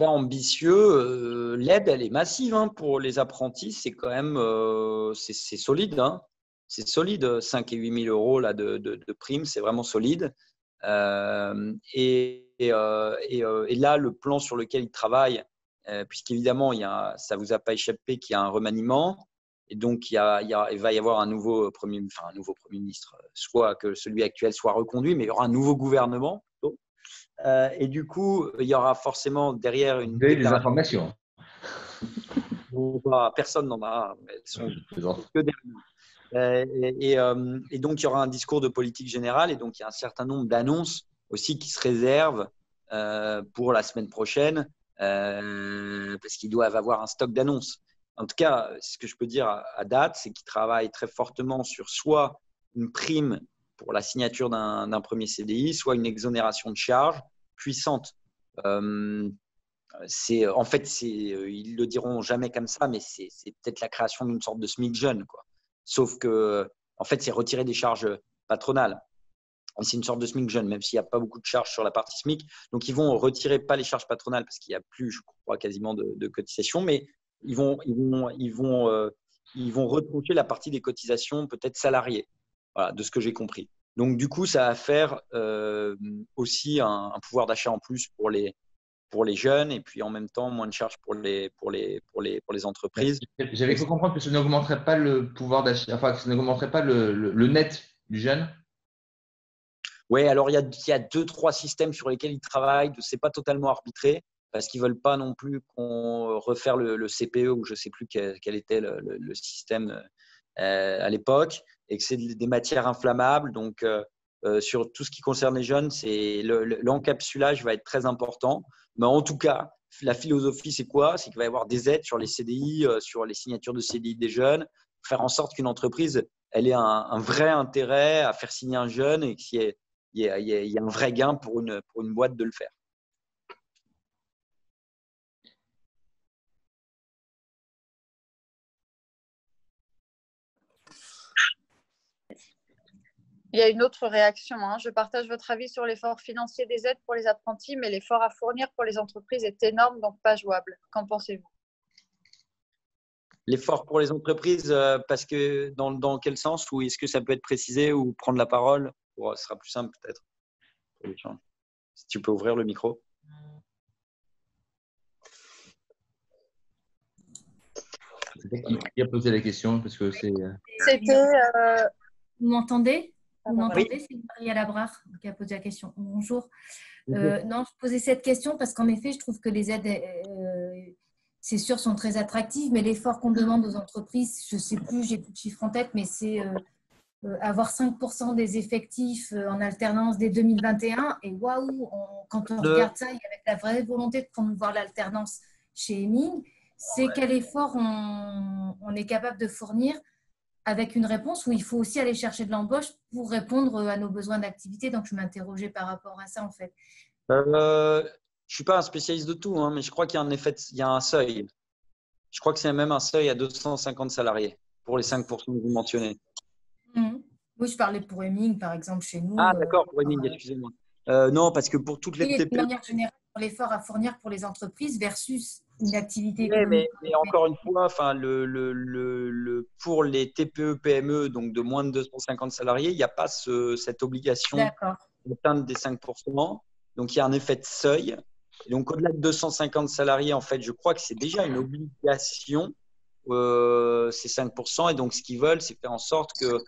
Speaker 2: ambitieux. L'aide, elle est massive pour les apprentis. C'est quand même c'est solide. C'est solide, 5 et 8 000 euros là, de primes, c'est vraiment solide. Et là, le plan sur lequel ils travaillent, puisqu'évidemment, ça ne vous a pas échappé qu'il y a un remaniement. Et donc, il va y avoir un nouveau Premier ministre, soit que celui actuel soit reconduit, mais il y aura un nouveau gouvernement. Et du coup, il y aura forcément derrière une…
Speaker 1: Vous avez des informations?
Speaker 2: Personne n'en a. Elles sont que derrière. Et donc, il y aura un discours de politique générale et donc il y a un certain nombre d'annonces aussi qui se réservent pour la semaine prochaine parce qu'ils doivent avoir un stock d'annonces. En tout cas, ce que je peux dire à date, c'est qu'ils travaillent très fortement sur soit une prime pour la signature d'un premier CDI, soit une exonération de charges puissante. En fait, ils le diront jamais comme ça, mais c'est peut-être la création d'une sorte de SMIC jeune, quoi. Sauf que, en fait, c'est retirer des charges patronales. Et c'est une sorte de SMIC jeune, même s'il n'y a pas beaucoup de charges sur la partie SMIC. Donc, ils vont retirer pas les charges patronales parce qu'il n'y a plus, je crois, quasiment de cotisations, mais ils vont retrancher la partie des cotisations peut-être salariées, voilà, de ce que j'ai compris. Donc, du coup, ça va faire aussi un pouvoir d'achat en plus pour les jeunes et puis en même temps moins de charges pour les entreprises.
Speaker 1: J'avais cru comprendre que ça n'augmenterait pas le pouvoir d'achat, enfin que ça n'augmenterait pas le net du jeune.
Speaker 2: Oui, alors il y a 2-3 systèmes sur lesquels ils travaillent. Ce n'est pas totalement arbitré parce qu'ils ne veulent pas non plus qu'on refaire le CPE ou je ne sais plus quel était le système à l'époque et que c'est des matières inflammables. Donc, sur tout ce qui concerne les jeunes, l'encapsulage va être très important. Mais en tout cas, la philosophie, c'est quoi? C'est qu'il va y avoir des aides sur les CDI, sur les signatures de CDI des jeunes, faire en sorte qu'une entreprise elle ait un vrai intérêt à faire signer un jeune et qu'il y ait un vrai gain pour une boîte de le faire.
Speaker 3: Il y a une autre réaction. Je partage votre avis sur l'effort financier des aides pour les apprentis, mais l'effort à fournir pour les entreprises est énorme, donc pas jouable. Qu'en pensez-vous?
Speaker 2: L'effort pour les entreprises, parce que dans quel sens? Ou est-ce que ça peut être précisé ou prendre la parole? Ce sera plus simple peut-être. Si tu peux ouvrir le micro.
Speaker 1: Qui a posé la question parce que c'est…
Speaker 3: C'était…
Speaker 4: Vous m'entendez? Vous m'entendez?
Speaker 2: Oui.
Speaker 4: C'est Maria Labrard qui a posé la question. Bonjour. Non, je posais cette question parce qu'en effet, je trouve que les aides, c'est sûr, sont très attractives, mais l'effort qu'on demande aux entreprises, je ne sais plus, j'ai plus de chiffres en tête, mais c'est avoir 5% des effectifs en alternance dès 2021. Et waouh, quand on regarde ça, avec la vraie volonté de promouvoir l'alternance chez Heming, c'est quel effort on est capable de fournir avec une réponse où il faut aussi aller chercher de l'embauche pour répondre à nos besoins d'activité. Donc, je m'interrogeais par rapport à ça, en fait.
Speaker 2: Je ne suis pas un spécialiste de tout, hein, mais je crois qu'il y a il y a un seuil. Je crois que c'est même un seuil à 250 salariés pour les 5% que vous mentionnez.
Speaker 4: Oui, je parlais pour Heming, par exemple, chez nous.
Speaker 2: Ah, d'accord, pour Heming, excusez-moi. Non, parce que pour toutes les TPE…
Speaker 4: De manière générale, l'effort à fournir pour les entreprises versus une activité
Speaker 2: Oui,
Speaker 4: économique.
Speaker 2: mais encore une fois, enfin, pour les TPE, PME, donc de moins de 250 salariés, il n'y a pas cette obligation d'atteindre des 5%. Donc, il y a un effet de seuil. Et donc, au-delà de 250 salariés, en fait, je crois que c'est déjà une obligation, ces 5%. Et donc, ce qu'ils veulent, c'est faire en sorte que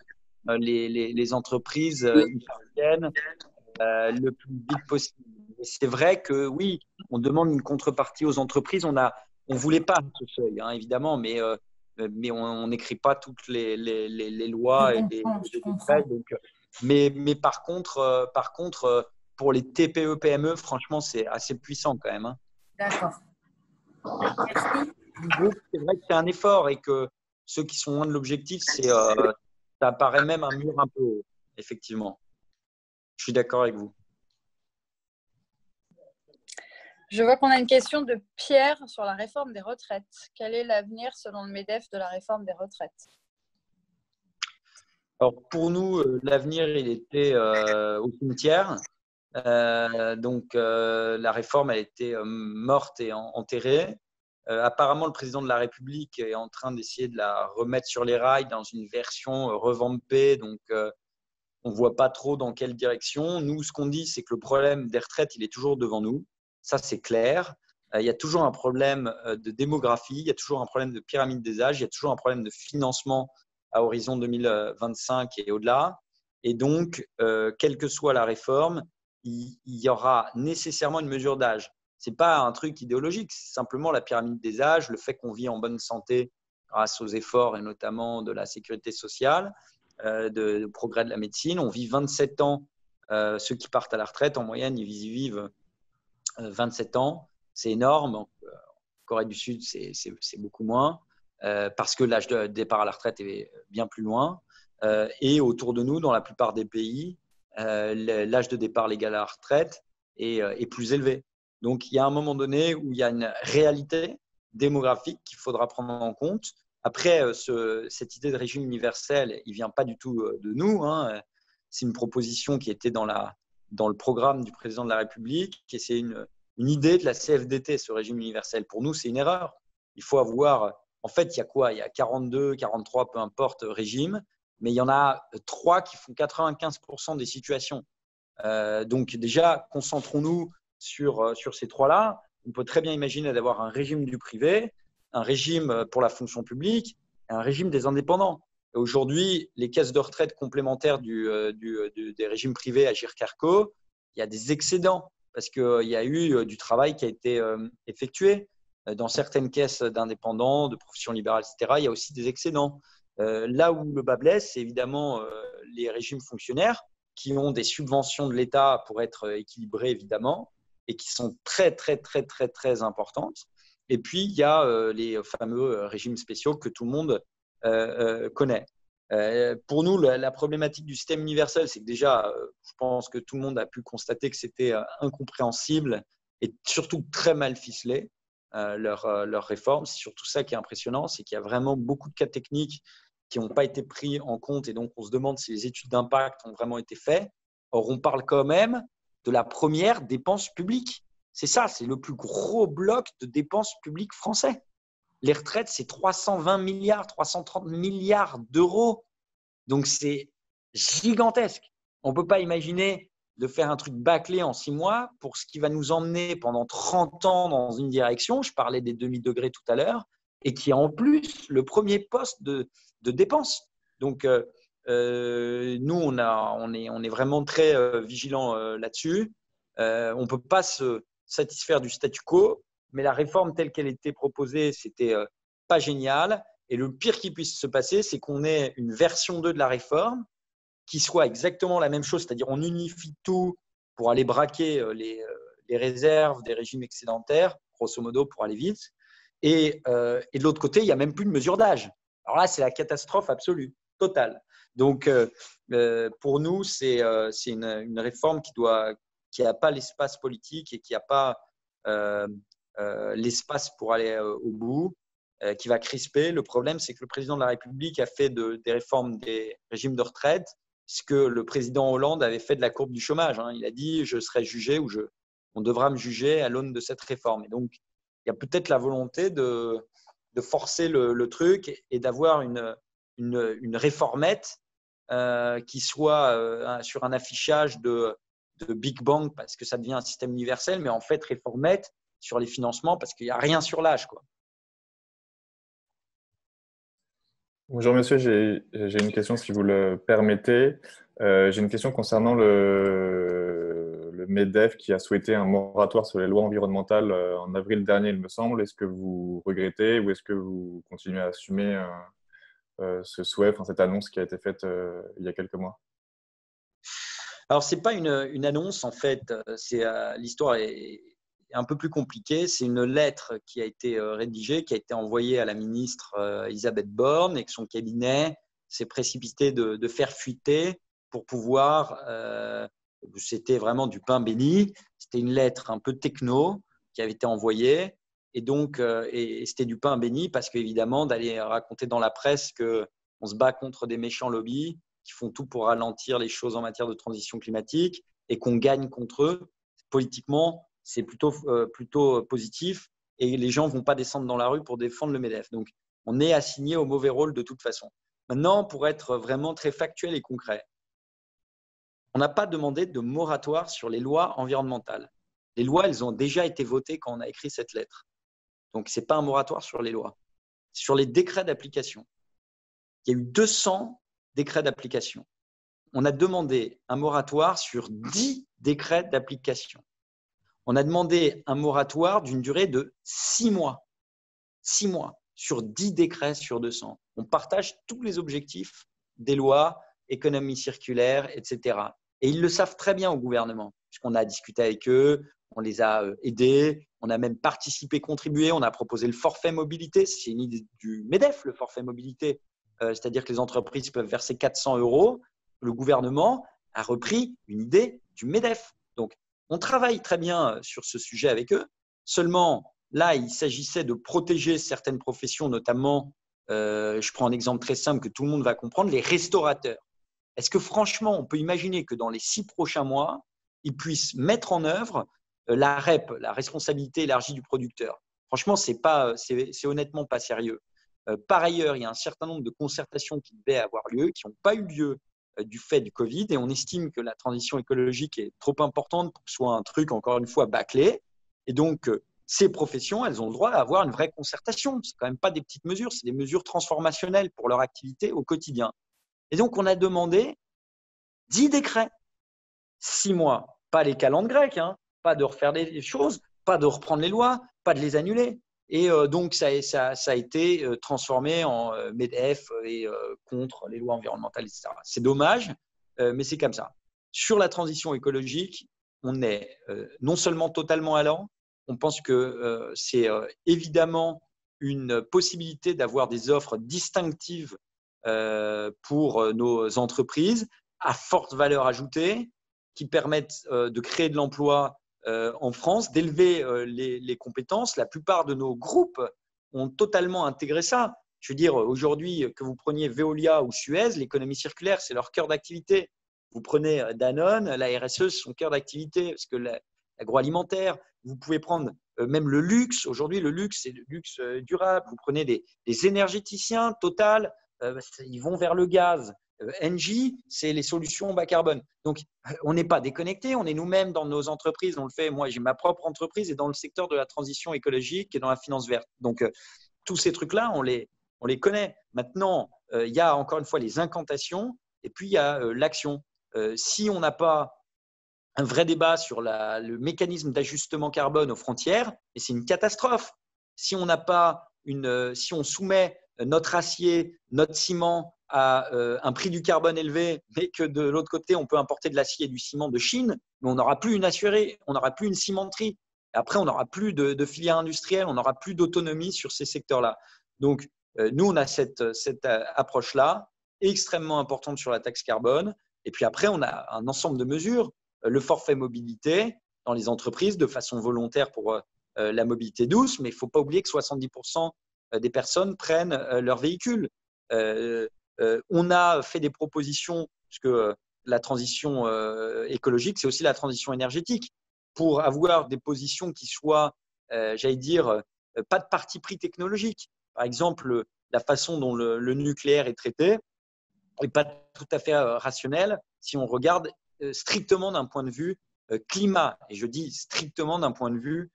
Speaker 2: les entreprises y parviennent le plus vite possible. Et c'est vrai que oui, on demande une contrepartie aux entreprises. On ne voulait pas ce seuil, hein, évidemment, mais on n'écrit pas toutes les lois et les décrets. Donc, mais par contre, pour les TPE, PME, franchement, c'est assez puissant quand même. Hein.
Speaker 4: D'accord. Merci.
Speaker 2: C'est vrai que c'est un effort et que ceux qui sont loin de l'objectif, ça paraît même un mur un peu haut, effectivement. Je suis d'accord avec vous.
Speaker 3: Je vois qu'on a une question de Pierre sur la réforme des retraites. Quel est l'avenir, selon le MEDEF, de la réforme des retraites?
Speaker 2: Alors, pour nous, l'avenir, il était au cimetière. Donc, la réforme, elle était morte et enterrée. Apparemment, le président de la République est en train d'essayer de la remettre sur les rails dans une version revampée. Donc, on ne voit pas trop dans quelle direction. Nous, ce qu'on dit, c'est que le problème des retraites, il est toujours devant nous. Ça, c'est clair. Il y a toujours un problème de démographie, il y a toujours un problème de pyramide des âges, il y a toujours un problème de financement à horizon 2025 et au-delà. Et donc, quelle que soit la réforme, il y aura nécessairement une mesure d'âge. Ce n'est pas un truc idéologique, c'est simplement la pyramide des âges, le fait qu'on vit en bonne santé grâce aux efforts et notamment de la sécurité sociale, de progrès de la médecine. On vit 27 ans. Ceux qui partent à la retraite, en moyenne, ils vivent 27 ans. C'est énorme. En Corée du Sud, c'est beaucoup moins parce que l'âge de départ à la retraite est bien plus loin. Et autour de nous, dans la plupart des pays, l'âge de départ légal à la retraite est plus élevé. Donc, il y a un moment donné où il y a une réalité démographique qu'il faudra prendre en compte. Après, cette idée de régime universel, il ne vient pas du tout de nous. Hein. C'est une proposition qui était dans le programme du président de la République et c'est une idée de la CFDT, ce régime universel. Pour nous, c'est une erreur. Il faut avoir… En fait, il y a quoi? Il y a 42, 43, peu importe, régimes, mais il y en a 3 qui font 95% des situations. Donc déjà, concentrons-nous sur ces 3-là. On peut très bien imaginer d'avoir un régime du privé, un régime pour la fonction publique et un régime des indépendants. Aujourd'hui, les caisses de retraite complémentaires des régimes privés Agirc-Arrco, il y a des excédents parce qu'il y a eu du travail qui a été effectué. Dans certaines caisses d'indépendants, de professions libérales, etc., il y a aussi des excédents. Là où le bas blesse, c'est évidemment les régimes fonctionnaires qui ont des subventions de l'État pour être équilibrés, évidemment, et qui sont très, très, très, très, très importantes. Et puis, il y a les fameux régimes spéciaux que tout le monde connaît. Pour nous, la problématique du système universel, c'est que déjà, je pense que tout le monde a pu constater que c'était incompréhensible et surtout très mal ficelé, leur réforme. C'est surtout ça qui est impressionnant, c'est qu'il y a vraiment beaucoup de cas techniques qui n'ont pas été pris en compte et donc on se demande si les études d'impact ont vraiment été faites. Or, on parle quand même de la première dépense publique. C'est ça, c'est le plus gros bloc de dépenses publiques français. Les retraites, c'est 320 milliards, 330 milliards d'euros. Donc, c'est gigantesque. On ne peut pas imaginer de faire un truc bâclé en 6 mois pour ce qui va nous emmener pendant 30 ans dans une direction. Je parlais des demi-degrés tout à l'heure et qui est en plus le premier poste de dépenses. Donc, nous, on est vraiment très vigilants là-dessus. On ne peut pas se satisfaire du statu quo, mais la réforme telle qu'elle était proposée, c'était pas génial. Et le pire qui puisse se passer, c'est qu'on ait une version 2 de la réforme qui soit exactement la même chose, c'est-à-dire on unifie tout pour aller braquer les réserves des régimes excédentaires, grosso modo, pour aller vite. Et de l'autre côté, il n'y a même plus de mesure d'âge. Alors là, c'est la catastrophe absolue, totale. Donc, pour nous, c'est une réforme qui n'a pas l'espace politique et qui n'a pas l'espace pour aller au bout, qui va crisper. Le problème, c'est que le président de la République a fait des réformes des régimes de retraite, ce que le président Hollande avait fait de la courbe du chômage. Il a dit « je serai jugé ou on devra me juger à l'aune de cette réforme ». Et donc, il y a peut-être la volonté de forcer le truc et d'avoir une réformette qui soit sur un affichage de Big Bang parce que ça devient un système universel, mais en fait réformette sur les financements parce qu'il n'y a rien sur l'âge, quoi.
Speaker 5: Bonjour monsieur, j'ai une question si vous le permettez. J'ai une question concernant le MEDEF qui a souhaité un moratoire sur les lois environnementales en avril dernier, il me semble. Est-ce que vous regrettez ou est-ce que vous continuez à assumer ce souhait, cette annonce qui a été faite il y a quelques mois?
Speaker 2: Alors, ce n'est pas une annonce, en fait. L'histoire est un peu plus compliquée. C'est une lettre qui a été rédigée, qui a été envoyée à la ministre Elisabeth Borne et que son cabinet s'est précipité de faire fuiter pour pouvoir… c'était vraiment du pain béni. C'était une lettre un peu techno qui avait été envoyée. Et donc, c'était du pain béni parce qu'évidemment, d'aller raconter dans la presse qu'on se bat contre des méchants lobbies qui font tout pour ralentir les choses en matière de transition climatique et qu'on gagne contre eux, politiquement, c'est plutôt positif et les gens ne vont pas descendre dans la rue pour défendre le MEDEF. Donc, on est assigné au mauvais rôle de toute façon. Maintenant, pour être vraiment très factuel et concret, on n'a pas demandé de moratoire sur les lois environnementales. Les lois, elles ont déjà été votées quand on a écrit cette lettre. Donc, ce n'est pas un moratoire sur les lois. C'est sur les décrets d'application. Il y a eu 200 décrets d'application. On a demandé un moratoire sur 10 décrets d'application. On a demandé un moratoire d'une durée de 6 mois. 6 mois sur 10 décrets sur 200. On partage tous les objectifs des lois, économie circulaire, etc. Et ils le savent très bien au gouvernement, puisqu'on a discuté avec eux, on les a aidés, on a même participé, contribué, on a proposé le forfait mobilité. C'est une idée du MEDEF, le forfait mobilité. C'est-à-dire que les entreprises peuvent verser 400 €. Le gouvernement a repris une idée du MEDEF. Donc, on travaille très bien sur ce sujet avec eux. Seulement, là, il s'agissait de protéger certaines professions, notamment, je prends un exemple très simple que tout le monde va comprendre, les restaurateurs. Est-ce que franchement, on peut imaginer que dans les 6 prochains mois, ils puissent mettre en œuvre la REP, la responsabilité élargie du producteur? Franchement, c'est honnêtement pas sérieux. Par ailleurs, il y a un certain nombre de concertations qui devaient avoir lieu, qui n'ont pas eu lieu du fait du Covid, et on estime que la transition écologique est trop importante pour que ce soit un truc, encore une fois, bâclé. Et donc, ces professions, elles ont le droit d'avoir une vraie concertation. Ce n'est quand même pas des petites mesures, c'est des mesures transformationnelles pour leur activité au quotidien. Et donc, on a demandé 10 décrets, 6 mois, pas les calendes grecques, pas de refaire des choses, pas de reprendre les lois, pas de les annuler. Et donc, ça a été transformé en MEDEF et contre les lois environnementales, etc. C'est dommage, mais c'est comme ça. Sur la transition écologique, on est non seulement totalement allant, on pense que c'est évidemment une possibilité d'avoir des offres distinctives pour nos entreprises à forte valeur ajoutée qui permettent de créer de l'emploi en France, d'élever les compétences. La plupart de nos groupes ont totalement intégré ça. Je veux dire, aujourd'hui, que vous preniez Veolia ou Suez, l'économie circulaire, c'est leur cœur d'activité. Vous prenez Danone, la RSE, c'est son cœur d'activité, parce que l'agroalimentaire, vous pouvez prendre même le luxe. Aujourd'hui, le luxe, c'est le luxe durable. Vous prenez des énergéticiens, Total, ils vont vers le gaz. Engie, c'est les solutions bas carbone. Donc, on n'est pas déconnecté, on est nous-mêmes dans nos entreprises, on le fait. Moi, j'ai ma propre entreprise et dans le secteur de la transition écologique et dans la finance verte. Donc, tous ces trucs-là, on les connaît. Maintenant, il y a encore une fois les incantations et puis il y a l'action. Si on n'a pas un vrai débat sur le mécanisme d'ajustement carbone aux frontières, et c'est une catastrophe. Si on n'a pas si on soumet notre acier, notre ciment à un prix du carbone élevé, mais que de l'autre côté, on peut importer de l'acier et du ciment de Chine, mais on n'aura plus une aciérie, on n'aura plus une cimenterie. Et après, on n'aura plus de filière industrielle, on n'aura plus d'autonomie sur ces secteurs-là. Donc, nous, on a cette approche-là, extrêmement importante sur la taxe carbone. Et puis après, on a un ensemble de mesures. Le forfait mobilité dans les entreprises de façon volontaire pour la mobilité douce, mais il ne faut pas oublier que 70% des personnes prennent leur véhicule. On a fait des propositions, puisque la transition écologique, c'est aussi la transition énergétique, pour avoir des positions qui soient, j'allais dire, pas de parti pris technologique. Par exemple, la façon dont le nucléaire est traité n'est pas tout à fait rationnelle si on regarde strictement d'un point de vue climat. Et je dis strictement d'un point de vue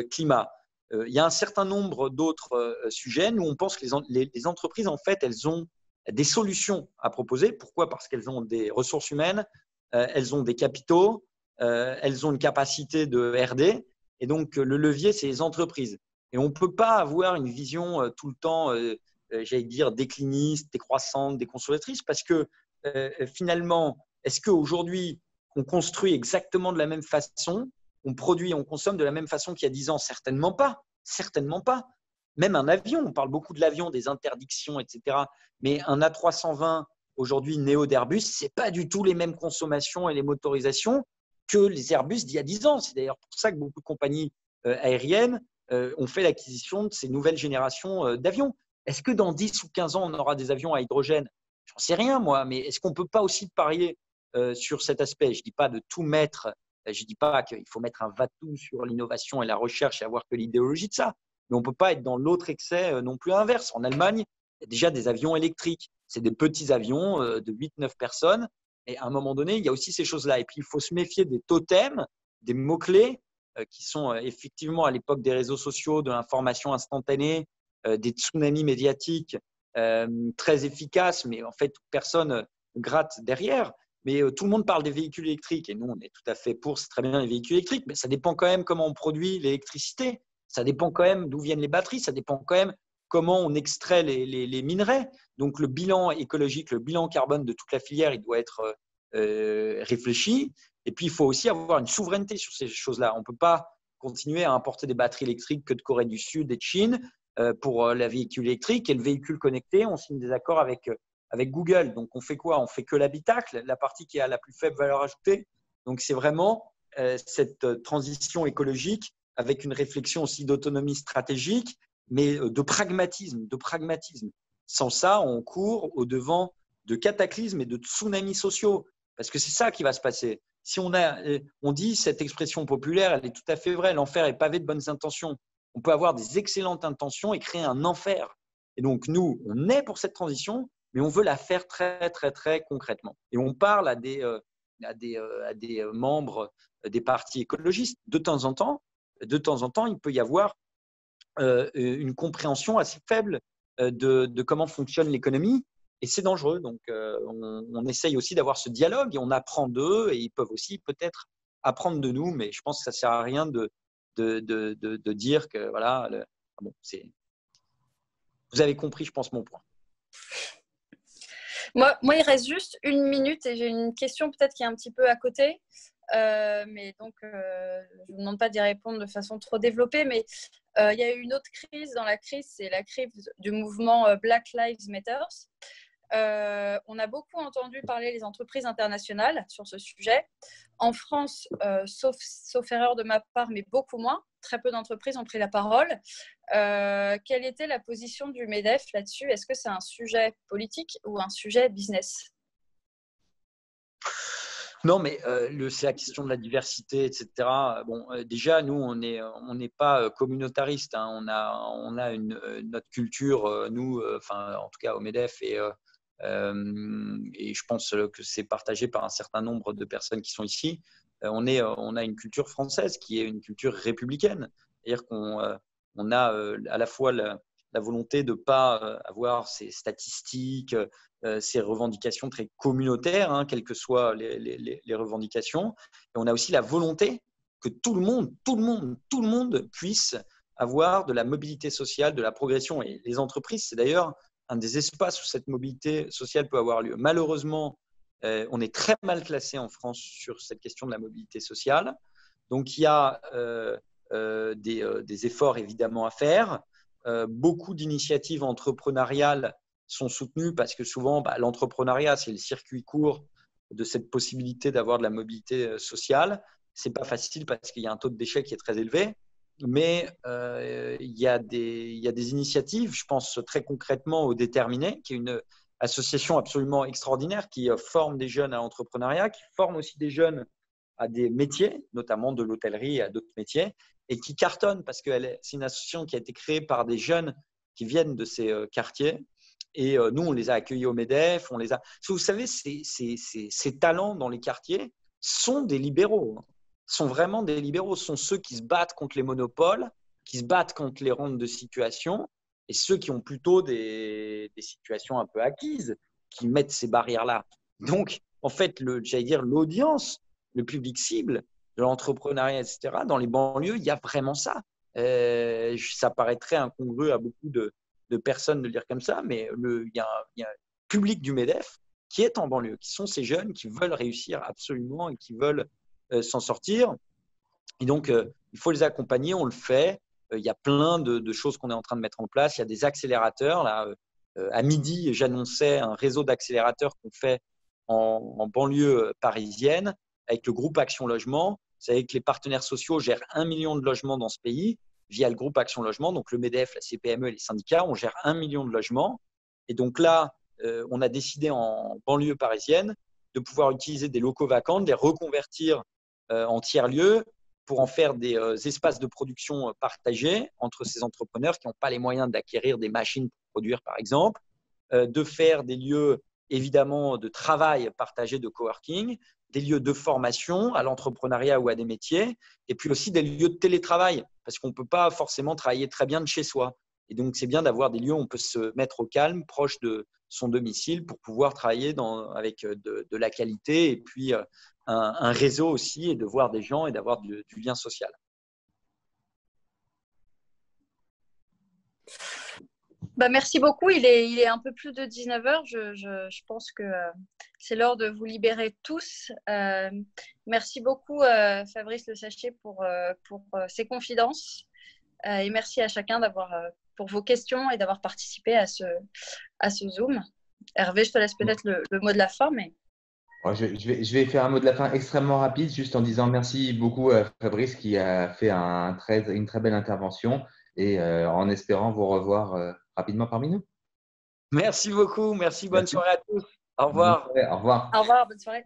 Speaker 2: climat. Il y a un certain nombre d'autres sujets. Nous, on pense que les entreprises, en fait, elles ont des solutions à proposer. Pourquoi ? Parce qu'elles ont des ressources humaines, elles ont des capitaux, elles ont une capacité de R&D. Et donc, le levier, c'est les entreprises. Et on ne peut pas avoir une vision tout le temps, j'allais dire, décliniste, décroissante, déconsolidatrice, parce que finalement, est-ce qu'aujourd'hui, on construit exactement de la même façon, on produit, on consomme de la même façon qu'il y a 10 ans ? Certainement pas. Certainement pas. Même un avion, on parle beaucoup de l'avion, des interdictions, etc. Mais un A320, aujourd'hui, Néo d'Airbus, ce n'est pas du tout les mêmes consommations et les motorisations que les Airbus d'il y a 10 ans. C'est d'ailleurs pour ça que beaucoup de compagnies aériennes ont fait l'acquisition de ces nouvelles générations d'avions. Est-ce que dans 10 ou 15 ans, on aura des avions à hydrogène ? J'en sais rien, moi, mais est-ce qu'on ne peut pas aussi parier sur cet aspect ? Je ne dis pas de tout mettre, je ne dis pas qu'il faut mettre un va-tout sur l'innovation et la recherche et avoir que l'idéologie de ça, mais on ne peut pas être dans l'autre excès non plus inverse. En Allemagne, il y a déjà des avions électriques. C'est des petits avions de 8-9 personnes. Et à un moment donné, il y a aussi ces choses-là. Et puis, il faut se méfier des totems, des mots-clés qui sont effectivement à l'époque des réseaux sociaux, de l'information instantanée, des tsunamis médiatiques très efficaces, mais en fait, personne gratte derrière. Mais tout le monde parle des véhicules électriques et nous, on est tout à fait pour, c'est très bien les véhicules électriques, mais ça dépend quand même comment on produit l'électricité, ça dépend quand même d'où viennent les batteries, ça dépend quand même comment on extrait les minerais. Donc, le bilan écologique, le bilan carbone de toute la filière, il doit être réfléchi. Et puis, il faut aussi avoir une souveraineté sur ces choses-là. On ne peut pas continuer à importer des batteries électriques que de Corée du Sud et de Chine pour la véhicule électrique et le véhicule connecté. On signe des accords avec Google. Donc, on fait quoi ? On fait que l'habitacle, la partie qui a la plus faible valeur ajoutée. Donc, c'est vraiment cette transition écologique avec une réflexion aussi d'autonomie stratégique, mais de pragmatisme. Sans ça, on court au-devant de cataclysmes et de tsunamis sociaux. Parce que c'est ça qui va se passer. Si on dit cette expression populaire, elle est tout à fait vraie, l'enfer est pavé de bonnes intentions. On peut avoir des excellentes intentions et créer un enfer. Et donc, nous, on est pour cette transition, mais on veut la faire très, très, très concrètement. Et on parle à des membres des partis écologistes. De temps en temps, il peut y avoir une compréhension assez faible de comment fonctionne l'économie. Et c'est dangereux. Donc, on essaye aussi d'avoir ce dialogue et on apprend d'eux et ils peuvent aussi peut-être apprendre de nous. Mais je pense que ça ne sert à rien de dire que voilà. Vous avez compris, je pense, mon point.
Speaker 3: Moi, il reste juste 1 minute et j'ai une question peut-être qui est un petit peu à côté. Mais donc, je ne vous demande pas d'y répondre de façon trop développée. Mais il y a eu une autre crise dans la crise, c'est la crise du mouvement Black Lives Matter. On a beaucoup entendu parler les entreprises internationales sur ce sujet. En France, sauf erreur de ma part, mais beaucoup moins, très peu d'entreprises ont pris la parole. Quelle était la position du MEDEF là-dessus ? Est-ce que c'est un sujet politique ou un sujet business ?
Speaker 2: Non, mais c'est la question de la diversité, etc. Bon, déjà, nous, on n'est pas communautariste. Hein. On a notre culture, nous, en tout cas au MEDEF, et je pense que c'est partagé par un certain nombre de personnes qui sont ici. On a une culture française qui est une culture républicaine. C'est-à-dire qu'on a à la fois la volonté de ne pas avoir ces statistiques, ces revendications très communautaires, hein, quelles que soient les revendications. Et on a aussi la volonté que tout le monde puisse avoir de la mobilité sociale, de la progression. Et les entreprises, c'est d'ailleurs un des espaces où cette mobilité sociale peut avoir lieu. Malheureusement, on est très mal classé en France sur cette question de la mobilité sociale. Donc, il y a des efforts évidemment à faire. Beaucoup d'initiatives entrepreneuriales sont soutenues parce que souvent, l'entrepreneuriat, c'est le circuit court de cette possibilité d'avoir de la mobilité sociale. Ce n'est pas facile parce qu'il y a un taux de déchets qui est très élevé. Mais il y a des initiatives, je pense très concrètement au Déterminé, qui est une association absolument extraordinaire qui forme des jeunes à l'entrepreneuriat, qui forme aussi des jeunes à des métiers, notamment de l'hôtellerie et à d'autres métiers, et qui cartonne parce que c'est une association qui a été créée par des jeunes qui viennent de ces quartiers. Et nous, on les a accueillis au MEDEF. Vous savez, ces talents dans les quartiers sont des libéraux. Sont vraiment des libéraux, sont ceux qui se battent contre les monopoles, qui se battent contre les rentes de situation, et ceux qui ont plutôt des situations un peu acquises, qui mettent ces barrières-là. Donc, en fait, l'audience, le public cible de l'entrepreneuriat, etc., dans les banlieues, il y a vraiment ça. Ça paraîtrait incongru à beaucoup de personnes de le dire comme ça, mais il y a un public du MEDEF qui est en banlieue, qui sont ces jeunes qui veulent réussir absolument et qui veulent s'en sortir. Et donc, il faut les accompagner, on le fait. Il y a plein de choses qu'on est en train de mettre en place. Il y a des accélérateurs. Là, à midi, j'annonçais un réseau d'accélérateurs qu'on fait en banlieue parisienne avec le groupe Action Logement. Vous savez que les partenaires sociaux gèrent 1 million de logements dans ce pays via le groupe Action Logement. Donc, le MEDEF, la CPME et les syndicats, on gère 1 million de logements. Et donc là, on a décidé en banlieue parisienne de pouvoir utiliser des locaux vacants, de les reconvertir en tiers-lieux pour en faire des espaces de production partagés entre ces entrepreneurs qui n'ont pas les moyens d'acquérir des machines pour produire, par exemple, de faire des lieux, évidemment, de travail partagé, de coworking, des lieux de formation à l'entrepreneuriat ou à des métiers, et puis aussi des lieux de télétravail, parce qu'on ne peut pas forcément travailler très bien de chez soi. Et donc, c'est bien d'avoir des lieux où on peut se mettre au calme, proche de son domicile, pour pouvoir travailler avec de la qualité et puis un réseau aussi, et de voir des gens et d'avoir du lien social.
Speaker 3: Merci beaucoup. Il est un peu plus de 19h. Je pense que c'est l'heure de vous libérer tous. Merci beaucoup, Fabrice Le Sachet, pour ces confidences. Et merci à chacun pour vos questions et d'avoir participé à ce Zoom. Hervé, je te laisse peut-être le mot de la fin. Mais...
Speaker 1: Je vais faire un mot de la fin extrêmement rapide, juste en disant merci beaucoup à Fabrice qui a fait une très belle intervention et en espérant vous revoir rapidement parmi nous.
Speaker 2: Merci beaucoup. Merci. Bonne soirée à tous. Au revoir.
Speaker 1: Au revoir.
Speaker 3: Au revoir. Bonne soirée.